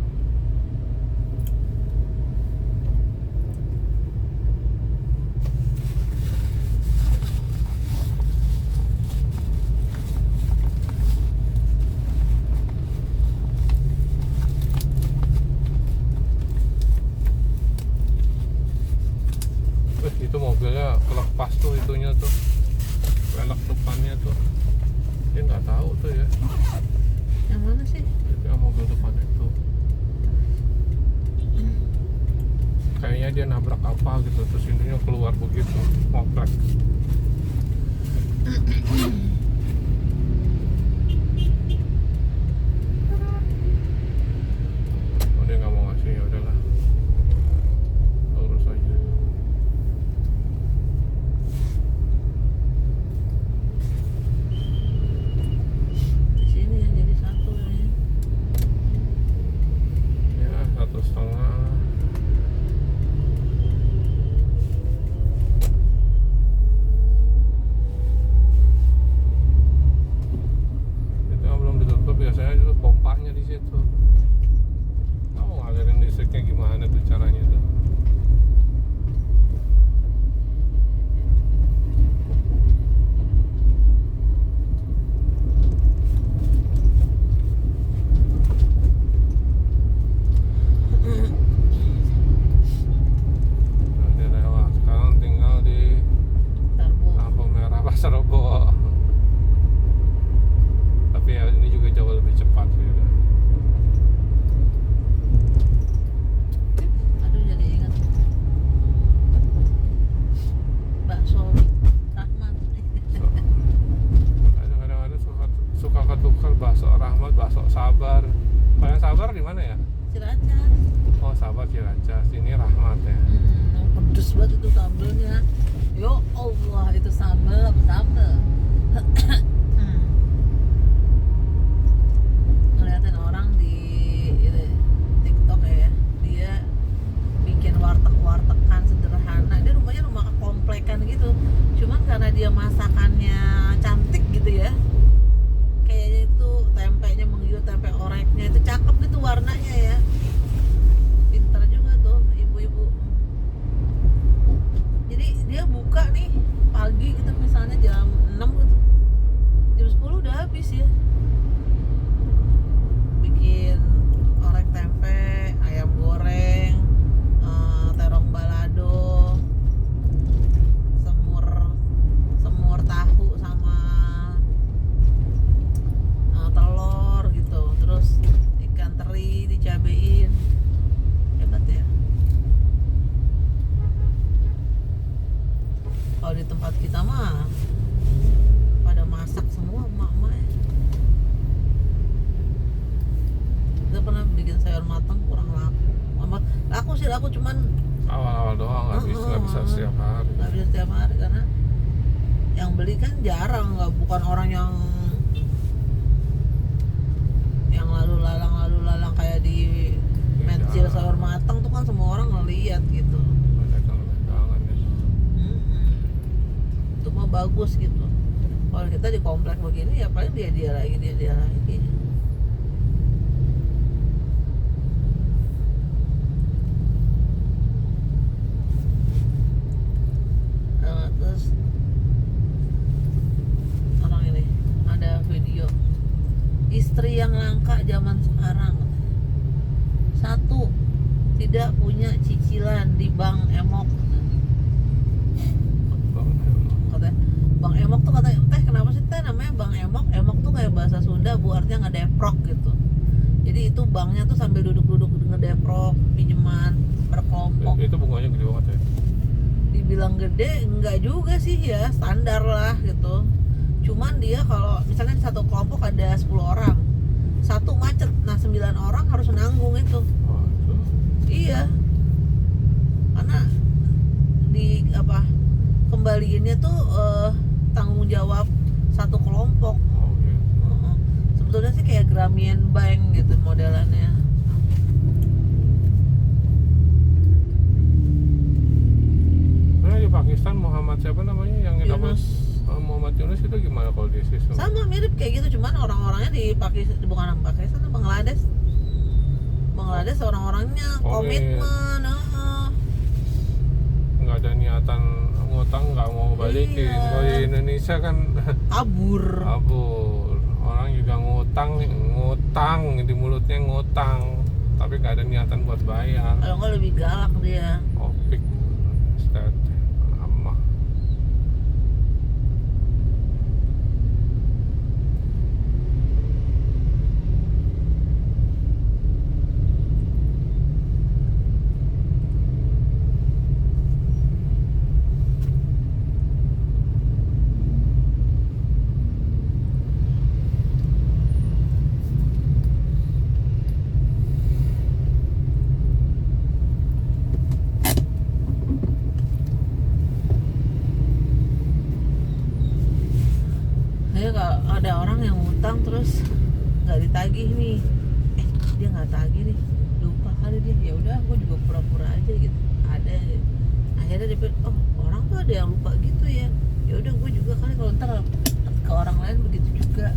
Itu mobilnya kelepas tuh itunya tuh, velg depannya tuh. Dia nggak tahu tuh ya. Yang mana sih? Itu yang mobil depan itu. kayaknya dia nabrak apa gitu, terus ininya keluar begitu, ngoplek. Oh, dia nggak mau ngasih, ya udahlah, lurus aja. Di sini yang jadi satu ini. Ya 1,5. Itu yang belum ditutup, biasanya itu pompanya di situ. Kamu ngalirin listriknya gimana tuh caranya tuh? Nah, dia lewat. Sekarang tinggal di Tarbo. lampu merah Pasar Rebo. Tapi ya ini juga jauh lebih cepat sih. Aduh, jadi ingat bakso Rahmat. Kadang-kadang ada suka ketukar bakso Rahmat, bakso Sabar. Kalau yang Sabar di mana ya? Ciracas. Oh, Sabar Ciracas. Ini Rahmat ya. Pedes banget itu sambelnya. Yo Allah, itu sambel apa sambel? Ngeliatin orang di ini, TikTok ya, dia bikin warteg-wartegan sederhana. Dia rumahnya rumah komplekan gitu. Cuman karena dia masakannya cantik gitu ya, kayaknya itu tempenya menggigit, tempe oreknya itu cakep gitu warnanya ya. Pinter juga tuh ibu-ibu. Jadi dia buka nih pagi gitu, misalnya jam 6 gitu, jam 10 udah habis ya, bikin orek tempe, ayam goreng, terong balado, semur tahu sama telur gitu, terus ikan teri dicabein. Hebat ya. Kalau di tempat kita mah pada masak semua emak-emak ya. Kita pernah bikin sayur matang kurang laku. Laku sih laku, cuman Awal-awal doang, nggak bisa setiap hari. nggak bisa setiap hari karena yang beli kan jarang, bukan orang yang lalu lalang kayak di Metsil jarang. sayur matang tuh kan semua orang ngeliat gitu. Banyak yang dagangan ya. Itu mah bagus gitu. Kalau kita di komplek begini ya paling dia lagi. Terus orang ini ada video istri yang langka zaman sekarang. Satu, tidak punya cicilan di Bank Emok. Katanya Bang Emok tuh, katanya teh kenapa sih teh namanya Bang Emok? Emok tuh kayak bahasa Sunda, bu artinya ngedeprok gitu. Jadi itu banknya tuh sambil duduk-duduk ngedeprok pinjaman berkelompok. Itu bunganya gede banget ya. Dibilang gede enggak juga sih ya, standar lah gitu. Cuman dia kalau misalnya di satu kelompok ada 10 orang, satu macet, nah 9 orang harus menanggung itu. Oh, itu. Iya, karena di kembaliinnya tuh tanggung jawab satu kelompok. Oh, gitu. Sebetulnya sih kayak Grameen Bank gitu modelannya. Nah, di Pakistan Muhammad siapa namanya yang dapat Yunus. Muhammad Yunus itu gimana kalau di sistem? Sama mirip kayak gitu, cuman orang-orangnya di Pakistan, bukan Pakistan, Bangladesh. Bangladesh orang-orangnya komitmen. Nggak ada niatan ngutang, nggak mau balikin. Iya. Kalau di Indonesia kan Kabur. kabur. Orang juga ngutang di mulutnya ngutang, tapi nggak ada niatan buat bayar. Kalau nggak lebih galak dia. Opik, stat, lama. ada orang yang ngutang terus nggak ditagih nih, dia nggak tagih nih, lupa kali dia, ya udah gue juga pura-pura aja gitu. Ada akhirnya dia pikir, oh orang tuh ada yang lupa gitu ya, ya udah gue juga kali kalau ntar ke orang lain begitu juga.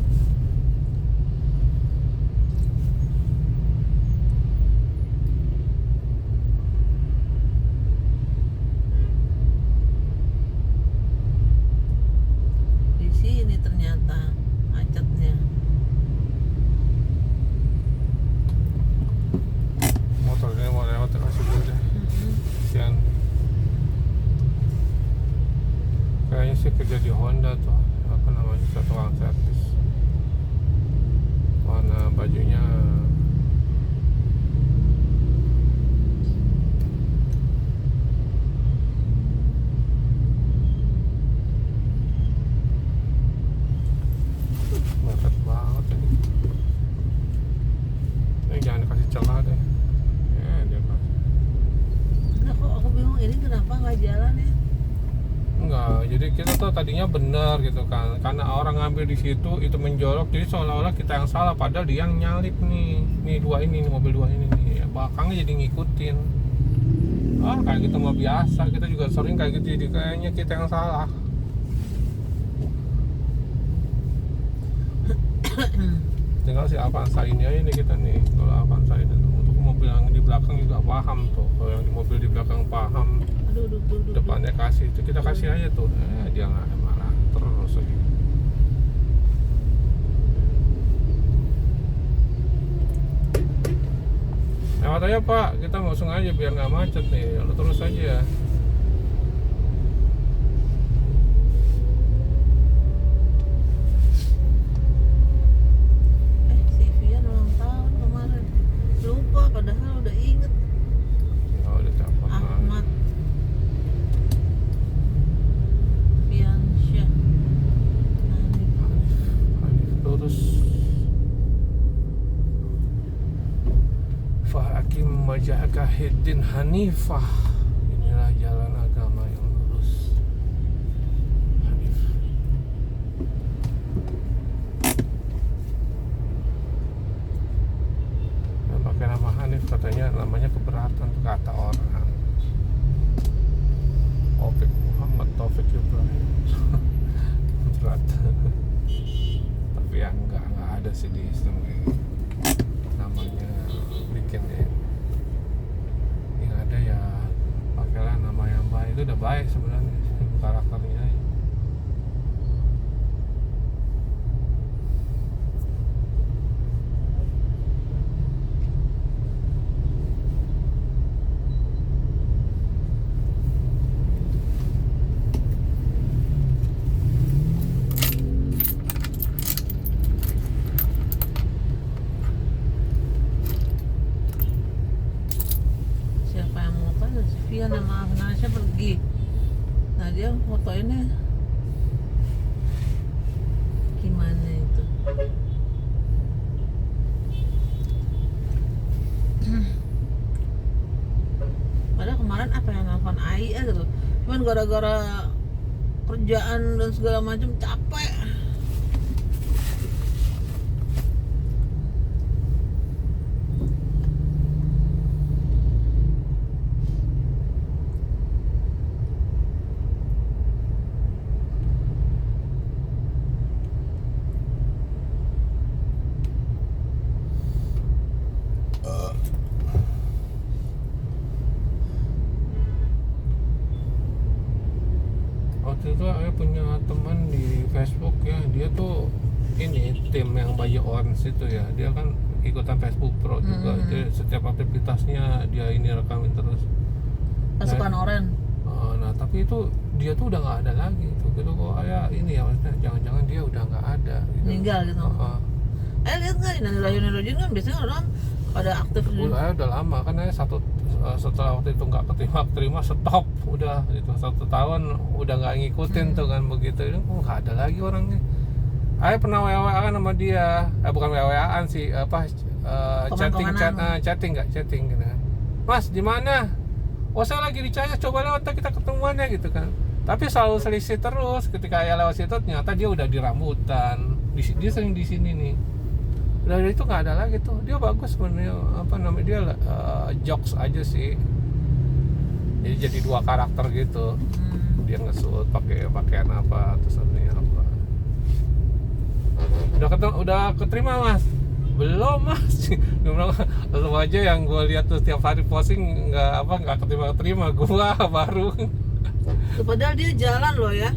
Di sini ternyata macetnya. Motornya mau lewat kasih dulu deh. Kasian. Kayaknya sih kerja di Honda tuh, apa namanya, tukang servis. Warna bajunya mepet banget ini. Ini jangan dikasih celah deh. Ya dia kasih. Enggak, kok aku bingung ini kenapa nggak jalan ya? Enggak, jadi kita tuh tadinya benar gitu kan, karena orang ngambil di situ itu menjorok, jadi seolah-olah kita yang salah, padahal dia yang nyalip nih dua ini, nih mobil dua ini nih, belakangnya jadi ngikutin. Kayak gitu mah biasa, kita juga sering kayak gitu, jadi kayaknya kita yang salah. Tinggal si Avanza ini aja nih kita nih, kalau Avanza itu untuk mobil yang di belakang juga paham tuh, kalau yang di mobil di belakang paham. Aduh. Depannya kasih itu, kita kasih aja tuh, dia nggak malah terus aja. Lewat aja Pak, kita nggak usah aja biar nggak macet nih, lu terus aja ya. Si Vian ulang tahun kemarin, lupa padahal udah inget. Oh, udah telepon Ahmad Fiansyah. lurus. Fa'akim wajhaka hiddin hanifah. Inilah jalan agama yang lurus. Hanif. Yang pakai nama Hanif katanya namanya keberatan kata orang. Taufik Muhammad Taufik Ibrahim. Berat. Tapi ya enggak ada sih di Islam kayak gitu. Namanya bikin ya. Yang ada ya pakailah nama yang baik, itu udah baik sebenarnya karakternya. Siapa yang mau kan si Vian sama Nasya pergi. Nah dia fotoinnya gimana itu? Padahal kemarin apa yang nelfon Ai gitu, cuman gara-gara kerjaan dan segala macam capek. Waktu itu saya punya teman di Facebook ya, dia tuh ini tim yang Bayu Orange itu ya, dia kan ikutan Facebook Pro juga. Jadi setiap aktivitasnya dia ini rekamin terus. Pasukan Oren. Nah tapi itu dia tuh udah nggak ada lagi tuh, gitu kok kayak ini ya, maksudnya jangan-jangan dia udah nggak ada gitu. Meninggal gitu. Lihat nggak di Nani Rajin kan biasanya orang pada aktif gitu. Udah lama kan ya, setelah waktu itu nggak terima stop udah itu 1 tahun udah nggak ngikutin tuh kan begitu, itu nggak ada lagi orangnya. Saya pernah WA-an sama dia, bukan WA-an sih, chatting gitu kan. Mas di mana? Oh saya lagi di Cahaya, coba lewat kita ketemuannya gitu kan. Tapi selalu selisih terus, ketika saya lewat situ ternyata dia udah di rambutan. Dia sering di sini nih. Udah itu nggak ada lagi tuh. Dia bagus sebenarnya, apa namanya, dia jokes aja sih. Jadi dua karakter gitu. Dia nge-shoot pakai pakaian apa, terus artinya apa. Udah keterima Mas? Belum Mas. Lu aja yang gue lihat tuh tiap hari posting nggak keterima gua baru. Tuh, padahal dia jalan loh ya.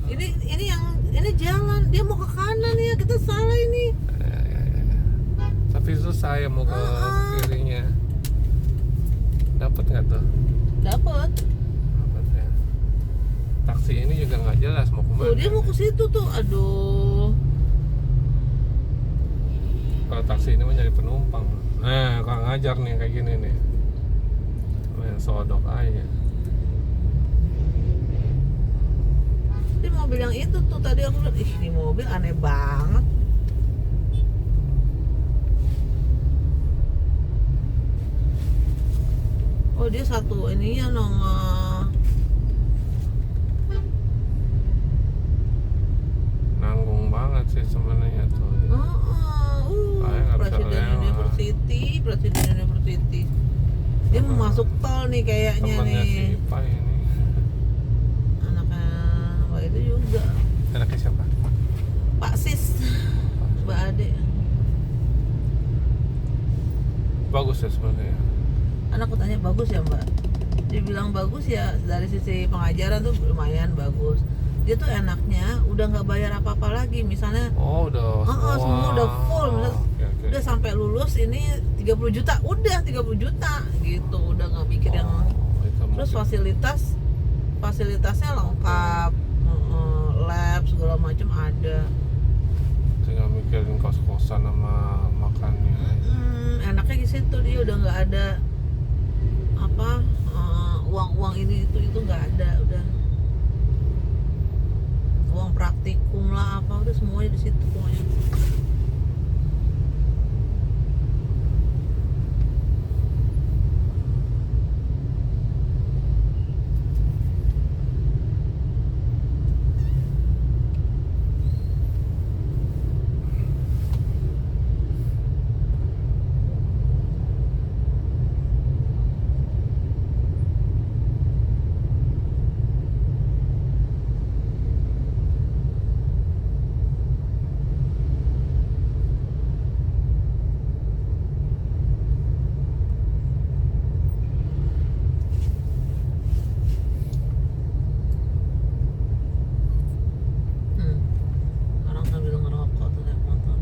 Ini jalan, dia mau ke kanan ya, kita salah ini. Tapi susah ya mau ke kirinya. Dapat nggak tuh? Dapat Ya. Taksi ini juga nggak jelas mau kemana. tuh, dia mau ke situ tuh, aduh. Kalau taksi ini mah nyari penumpang. Nah, kalau ngajar nih kayak gini nih, main sodok aja. Ini mobil yang itu tuh tadi aku lihat, ini mobil aneh banget. Oh, dia satu ininya nongol. Nanggung banget sih sebenarnya tuh. Nggak bisa Presiden University. Dia mau masuk tol nih kayaknya Temennya si nih. Ipa ini. Anaknya Mbak itu juga. Anaknya siapa? Pak Sis, Mbak Ade. Bagus ya sebenarnya. Anakku tanya bagus ya Mbak. Dia bilang bagus ya, dari sisi pengajaran tuh lumayan bagus. Dia tuh enaknya udah nggak bayar apa-apa lagi, misalnya semua udah full, misalnya Okay. udah sampai lulus ini 30 juta, udah 30 juta gitu, udah nggak mikir yang terus fasilitasnya lengkap, lab segala macam ada. Tinggal mikirin kos-kosan sama makannya. Enaknya di situ, dia udah nggak ada apa uang ini itu nggak ada, udah uang praktikum lah apa udah semuanya di situ pokoknya. Orang sambil ngerokok tuh naik motor.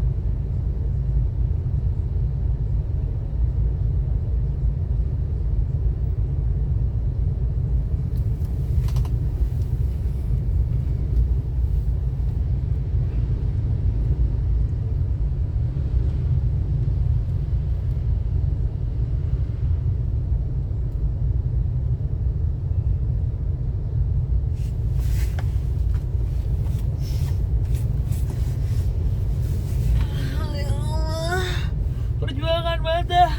Ya Allah, perjuangan banget dah.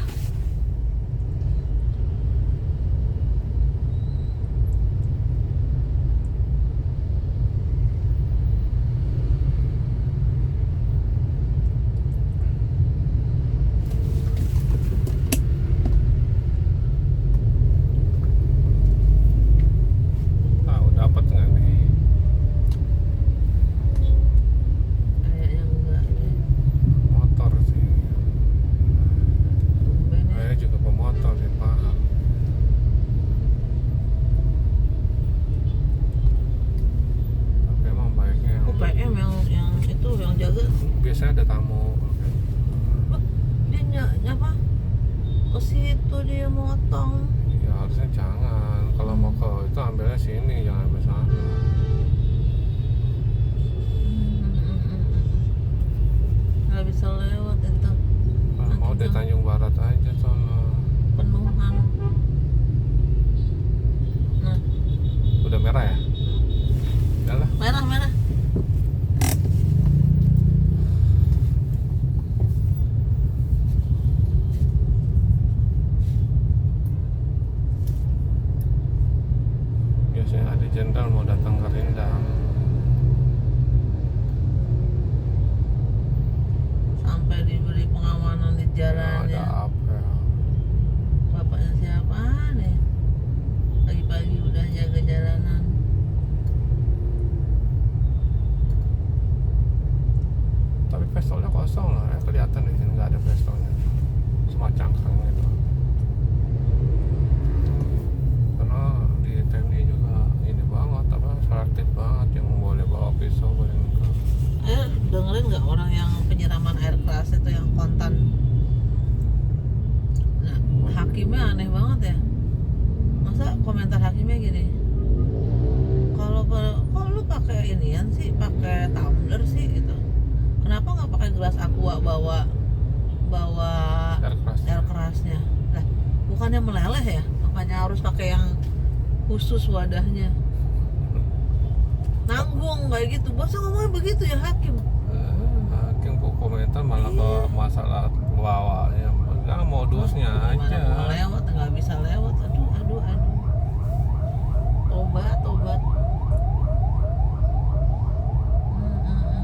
Tahu dapat nggak nih? Kayaknya enggak deh. Motor sih. Tumben ya. Saya juga pemotor sih, paham. Tapi emang baiknya yang UPM yang itu yang jaga. biasanya ada tamu. Loh, dia nyapa ke situ dia motong. Ya harusnya jangan. Kalau mau ke itu ambilnya sini, jangan ambil sana. Nggak bisa lewat itu Kalau mau di Tanjung Barat aja sono. penuhan. Nah, Udah merah ya? Udah lah. merah. Biasanya ada jenderal mau datang ke Rindang. teleponan di jalan Ada ya. apa ya? Bapaknya siapa nih? Pagi-pagi udah jaga jalanan. Tapi pistolnya kosong lah ya, kelihatan di sini nggak ada pistolnya, cuma cangkangnya itu. Karena di TNI juga ini banget apa selektif banget yang boleh bawa pisau boleh enggak. Dengerin nggak orang yang penyiraman air keras itu yang kontan? Nah, hakimnya aneh banget ya. Masa komentar hakimnya gini, kalau lu pakai inian sih, pakai tumbler sih gitu, kenapa nggak pakai gelas aqua bawa air kerasnya? Lah, bukannya meleleh ya, makanya harus pakai yang khusus wadahnya. Nanggung kayak gitu, bosnya ngomongnya begitu ya hakim. Hakim kok komentar malah ke masalah bawanya, ya modusnya Gimana aja. mau lewat, nggak bisa lewat, aduh. Tobat.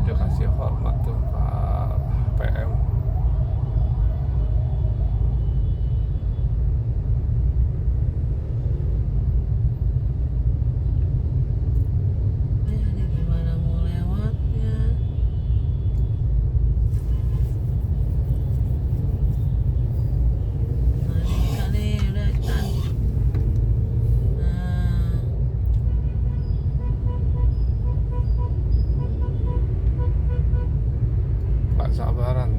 Dia kasih hormat tuh Pak PM. Ya, ini gimana mau lewatnya? Nah, ini bisa nih, udah cepetan. Nah, Pak sabaran.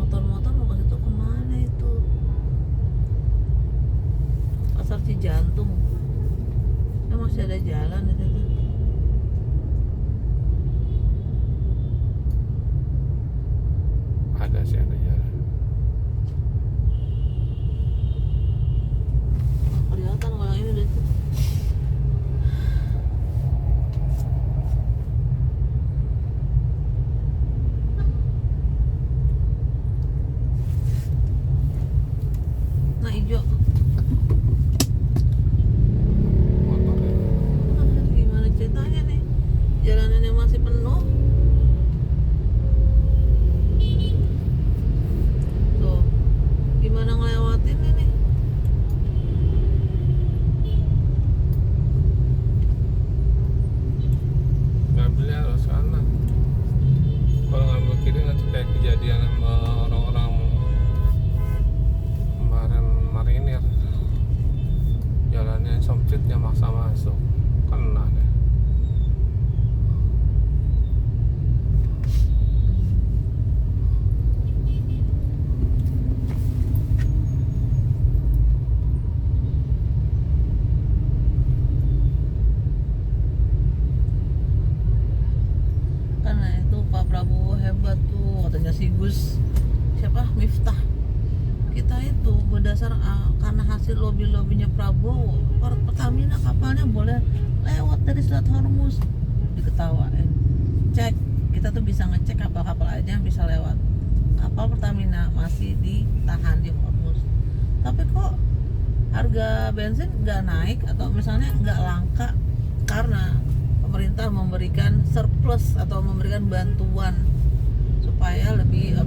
motor-motor mau ke situ kemana itu? Pasar Cijantung. Ya masih ada jalan di situ. Ada sih ada jalan. Kelihatan kalau yang ini udah tuh. Nah, hijau. Motor itu. Gimana ceritanya nih? Jalanannya masih penuh. Tuh, gimana ngelewatin ini? Ngambilnya harus kanan. Kalau ngambil kiri nanti kayak kejadian sama orang-orang kemarin marinir. Jalannya sempit dia maksa masuk, kena deh. Karena itu Pak Prabowo hebat tuh, katanya si Gus siapa Miftah. Kita itu berdasar karena hasil lobby-lobbynya Prabowo, Pertamina kapalnya boleh lewat dari Selat Hormuz. Diketawain. Cek, kita tuh bisa ngecek kapal-kapal aja yang bisa lewat. Kapal Pertamina masih ditahan di Hormuz. Tapi kok harga bensin nggak naik atau misalnya nggak langka karena pemerintah memberikan surplus atau memberikan bantuan supaya lebih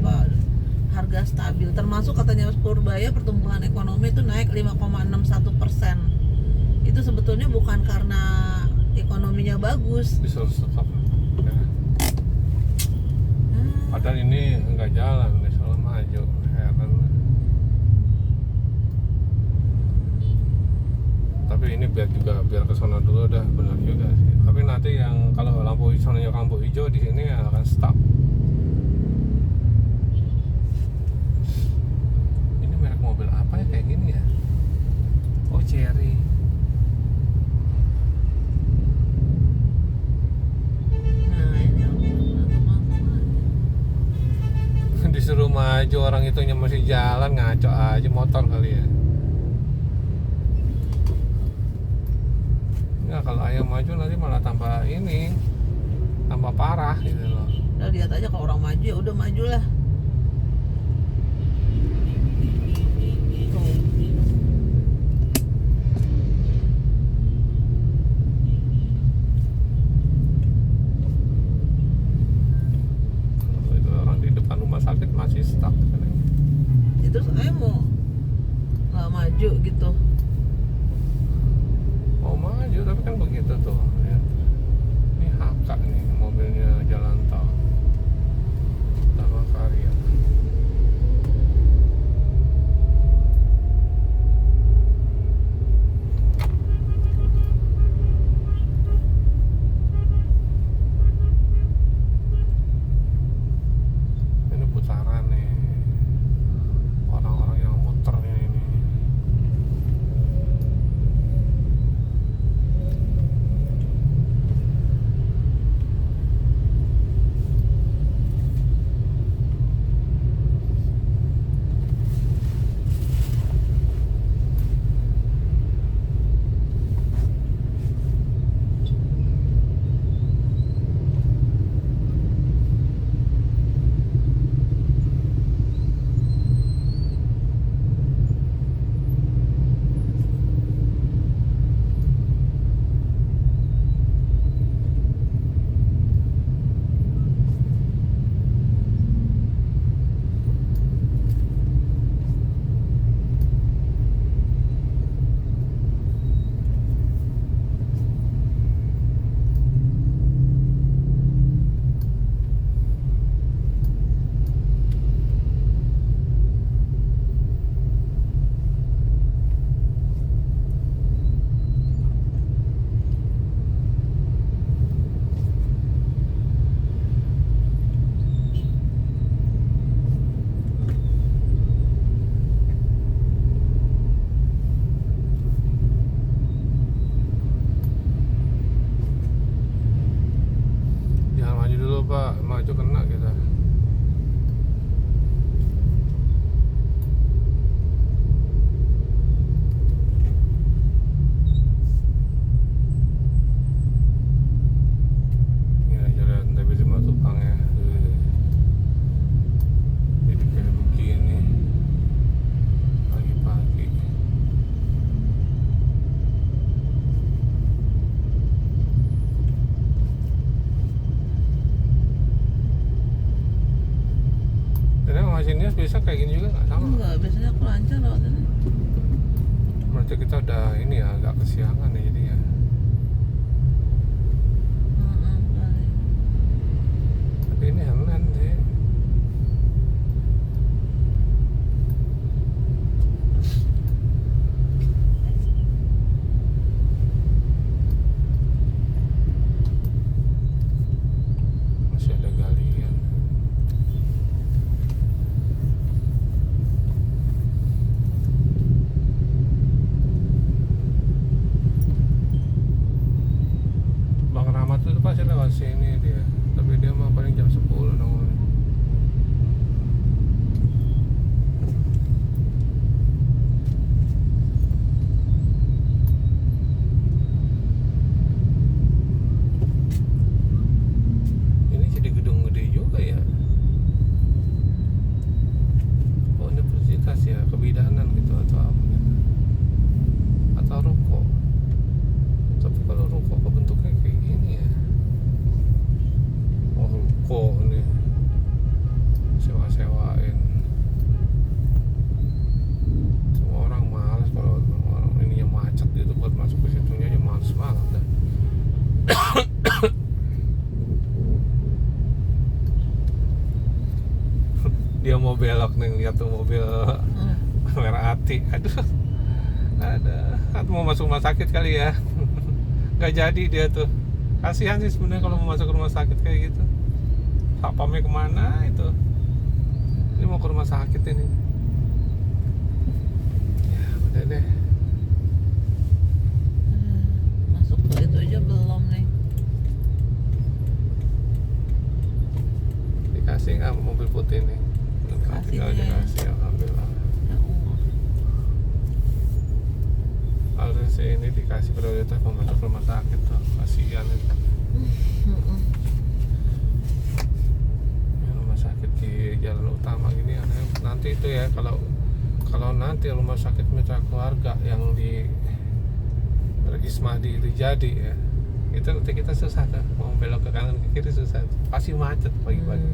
harga stabil, termasuk katanya Purbaya pertumbuhan ekonomi itu naik 5,61%. Itu sebetulnya bukan karena ekonominya bagus. Disuruh stop. Ya. Padahal ini nggak jalan, disuruh maju. Heran. Tapi ini biar ke sana dulu dah, benar juga sih. Tapi nanti yang kalau lampu hijaunya lampu hijau di sini akan stop. Ini merek mobil apa ya kayak gini ya? Oh, Cherry. Nah, ini Disuruh maju, orang itunya masih jalan, ngaco aja motor kali ya. Nah, kalau ayam maju nanti malah tambah parah gitu loh. Udah lihat aja kalau orang maju ya udah maju lah. Tuh. Itu orang di depan rumah sakit masih stuck. Itu saya mau nggak maju gitu. Mau maju tapi kan begitu tuh ya. Ini HK nih mobilnya jalan tol Utama Karya. Ini putaran nih orang-orang yang muternya ini. Jangan maju dulu Pak, maju kena kita. Ya jalan tapi cuma tupang ya. Jadi kayak begini pagi-pagi. Jadi mesinnya bisa kayak gini juga nggak sama? Enggak, biasanya aku lancar lewat ini. Berarti kita udah ini ya agak kesiangan ya jadi ya. Kali. Tapi ini Senin sih. Masih ada galian. Bang Rahmat tuh pasti lewat sini dia. Tapi dia mah paling jam 10 dong. Ini jadi gedung gede juga ya. Oh, universitas ya, kebidanan gitu atau apa ya? Atau ruko. Tapi kalau ruko kok bentuknya kayak gini ya. Oh, ruko nih sewa-sewain. Semua orang malas kalau orang ininya macet gitu buat masuk ke situnya aja males banget dah. Dia mau belok nih, lihat tuh mobil merah hati. Aduh, ada mau masuk rumah sakit kali ya. Nggak jadi dia tuh. Kasihan sih sebenarnya kalau mau masuk rumah sakit kayak gitu. Satpamnya kemana itu? Ini mau ke rumah sakit ini. Ya udah deh. Masuk ke itu aja belum nih. Dikasih nggak mobil putih nih? Kasih Tinggal deh. dikasih, alhamdulillah. Ya Allah. Harusnya sih ini dikasih prioritas mau masuk rumah sakit tuh. Kasihan itu. di jalan utama gini nanti itu ya, kalau nanti rumah sakit mitra keluarga yang di Ismadi itu jadi ya, itu nanti kita susah kan, mau belok ke kanan ke kiri susah, pasti macet pagi-pagi.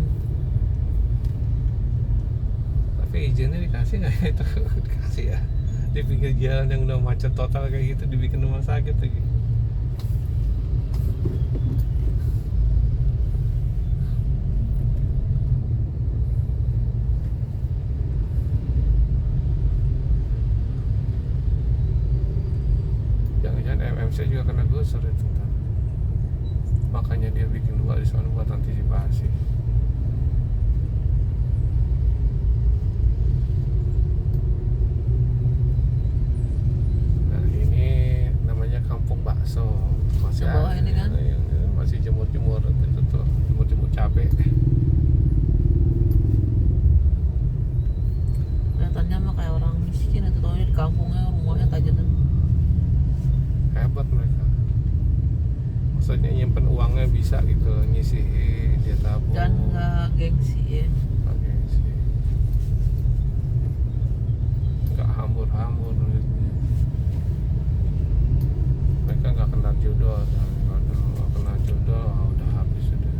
Tapi izinnya dikasih nggak ya? Itu dikasih ya, di pinggir jalan yang udah macet total kayak gitu dibikin rumah sakit lagi. MMC juga kena gusur itu ntar. Makanya dia bikin 2 di sana buat antisipasi. Nah ini namanya Kampung Bakso, masih Yang bawah ini kan? yang masih jemur-jemur itu tuh, jemur-jemur cabai. Kelihatannya mah kayak orang miskin itu, tahu di kampungnya rumahnya tajam. Hebat mereka, maksudnya nyimpen uangnya bisa gitu, nyisihin dia tabung Dan nggak gengsi ya. nggak gengsi, nggak hambur-hambur duitnya. Mereka nggak kena jodoh, nggak kena jodoh udah habis sudah.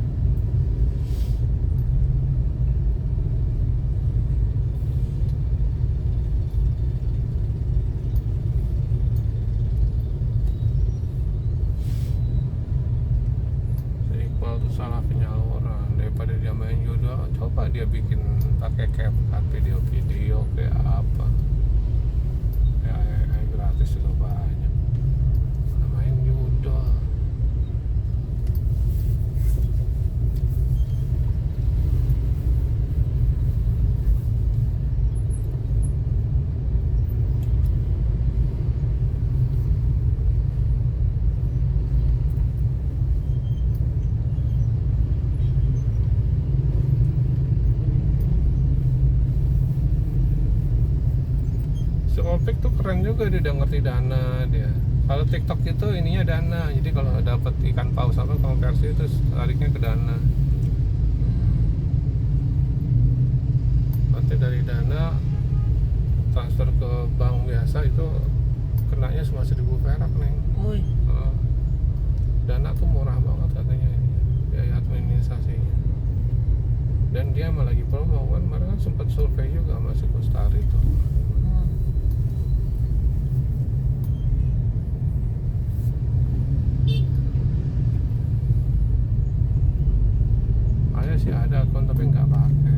Salah penyaluran, daripada dia main jodoh, coba dia bikin pakai CapCut video kayak apa ya, gratis juga banyak. Mana main jodoh. Si Opik tuh keren juga, dia udah ngerti dana dia. Kalau TikTok itu ininya dana, jadi kalau dapat ikan paus apa konversi itu tariknya ke dana. Nanti dari dana transfer ke bank biasa itu kenanya cuma 1.000 perak neng. Woi, Dana tuh murah banget katanya ini, biaya administrasinya. Dan dia malah lagi promo kan, kemarin kan sempat survei juga masuk Kustari itu. Sih ada akun tapi nggak pakai.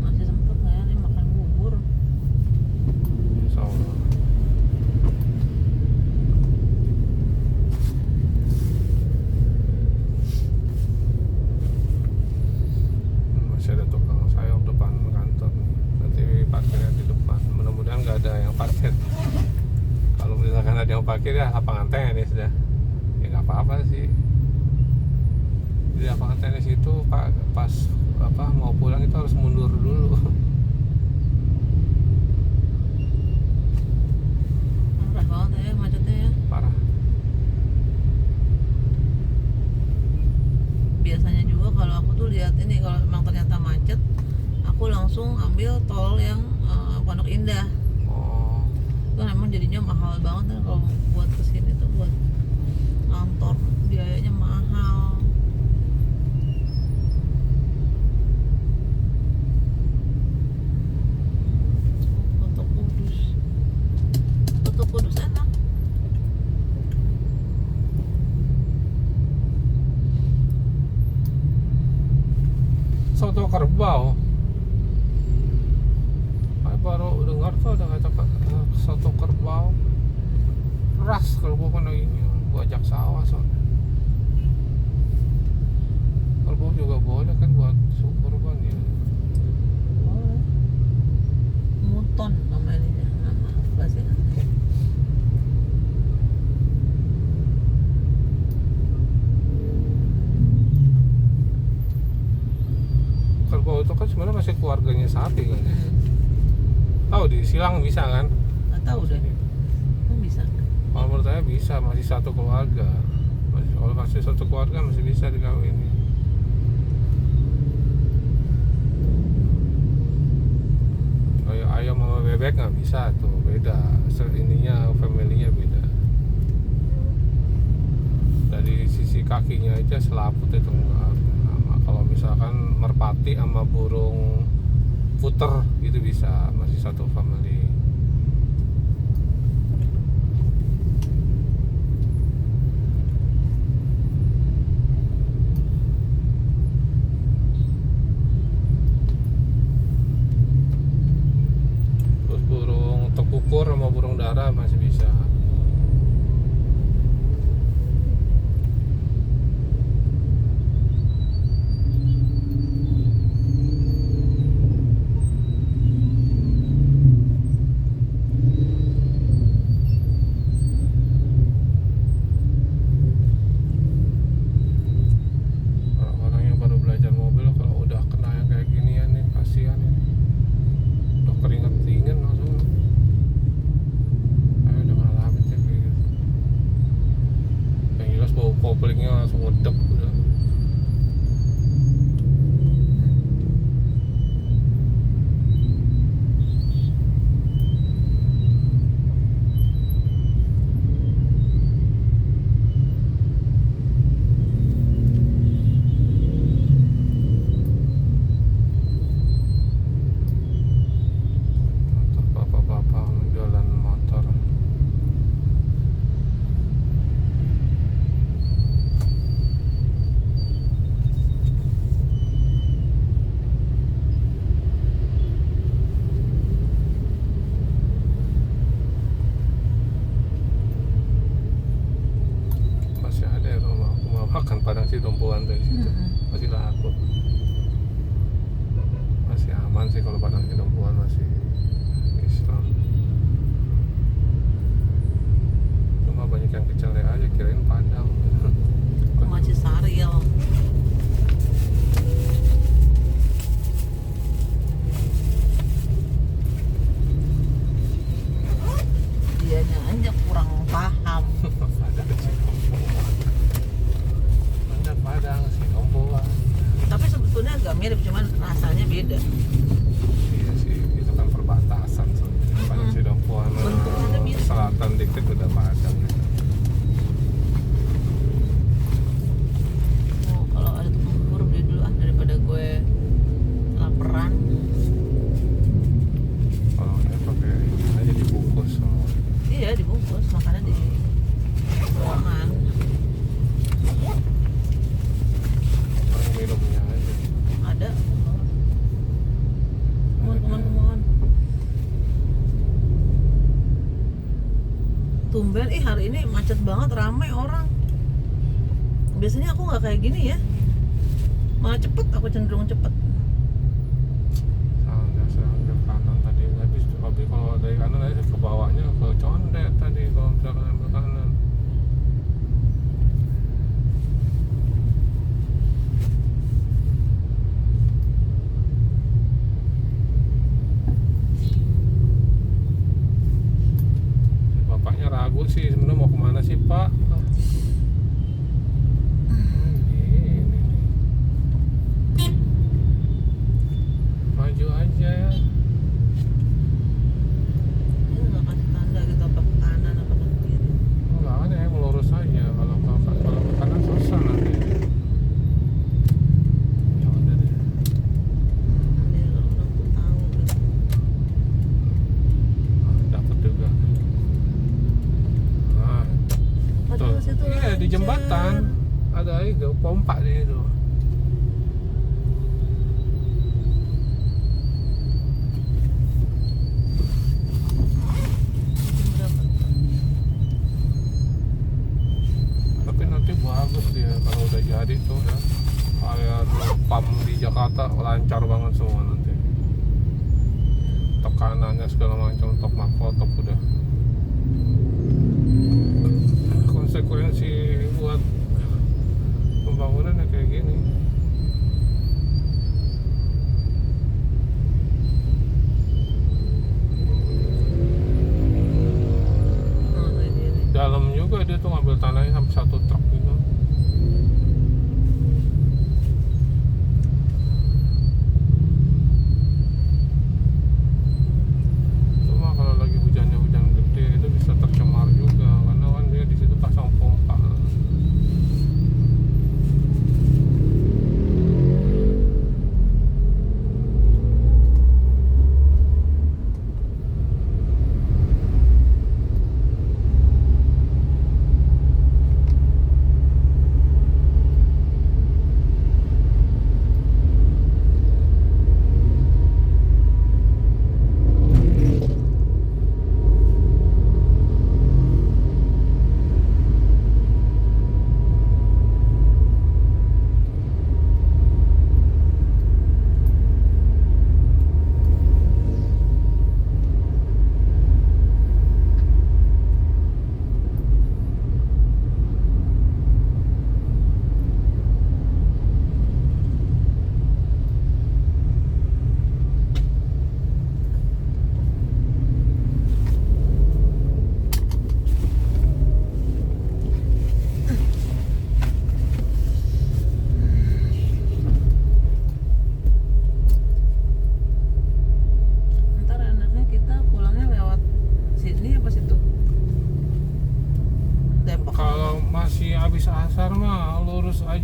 masih sempet nggak ya nih makan bubur? Insya Allah. Masih ada tukang sayur depan kantor. Nanti parkirnya di depan. Mudah-mudahan nggak ada yang parkir. Kalau misalkan ada yang parkir ya lapangan tenis dah. Ya nggak apa-apa sih. Di lapangan tenis itu pas mau pulang itu harus mundur dulu. Parah banget ya macetnya ya. Parah. Biasanya juga kalau aku tuh lihat ini, kalau memang ternyata macet, aku langsung ambil tol yang Pondok Indah. Oh, Itu memang jadinya mahal banget kan kalau buat kesini tuh, buat ngantor biayanya mahal. Soto Kudus enak. soto kerbau. Saya baru dengar tuh ada kata soto kerbau. Ras kerbau kan ini buat jak sawah soalnya. Kerbau juga boleh kan buat kurban ya. Oh, muton namanya, nama apa sih? Kerbau itu kan sebenarnya masih keluarganya sapi kan. Tahu di silang bisa kan? Nggak tahu deh. Kalau menurut saya bisa, masih satu keluarga. Kalau masih satu keluarga masih bisa dikawinin. Kayak ayam sama bebek nggak bisa tuh, beda. Ininya familynya beda. Dari sisi kakinya aja selaput itu enggak. Nah, kalau misalkan merpati sama burung puter itu bisa, masih satu family. Terus burung tekukur sama burung dara masih bisa. Orang-orang yang baru belajar mobil kalau udah kena yang kayak ginian nih kasihan ini. Udah keringet dingin langsung. Ayo udah ngalamin sih kayak gitu. Yang jelas bau koplingnya langsung ngedep udah. Motor bapak-bapak menjualan motor. Masih ada ya rumah aku mau makan Padang Sidempuan dari situ. Masih laku. Masih aman sih kalau Padang Sidempuan masih Islam. Cuma banyak yang kecele aja kirain Padang. Masih Saril. Dianya aja kurang paham. Ada Sidempuan. Ada Padang Sidempuan. Tapi sebetulnya agak mirip, cuman rasanya beda. Iya sih, itu kan perbatasan soalnya. Padang Sidempuan Bentuknya mirip. selatan dikit udah Padang. Oh, kalau ada tukang bubur beli dulu daripada gue laparan. Kalau ya pakai ini aja dibungkus sama Iya dibungkus, makannya di ruangan. minumnya aja. Ada. Mohon. Tumben, hari ini macet banget, ramai orang. Biasanya aku nggak kayak gini ya. Malah cepet, aku cenderung cepet. Saya kanan tadi habis, tapi kalau dari kanan aja ke bawahnya ke Condet tadi kalau misalkan ambil kanan. Bapaknya ragu sih sebenarnya mau kemana sih Pak? Ini nih. Maju aja. Ini nggak kasih tanda gitu apa ke kanan apa ke kiri. Enggak kan ya melurus aja kalau ke kanan susah nanti. Ya udah deh. Ini orang tuh tahu gitu. Dapat juga. Nah, Padahal tuh. situ Iya di lancar. jembatan ada itu pompa di situ. Berapa? Tapi nanti bagus dia kalau udah jadi tuh ya. Kayak pam di Jakarta lancar banget semua nanti. Tekanannya segala macam top makro top udah. Konsekuensi buat pembangunan ya kayak gini. Oh, ini.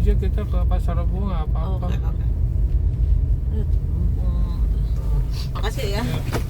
aja kita ke pasar Rebo nggak apa-apa. Oke. Makasih ya. Ya.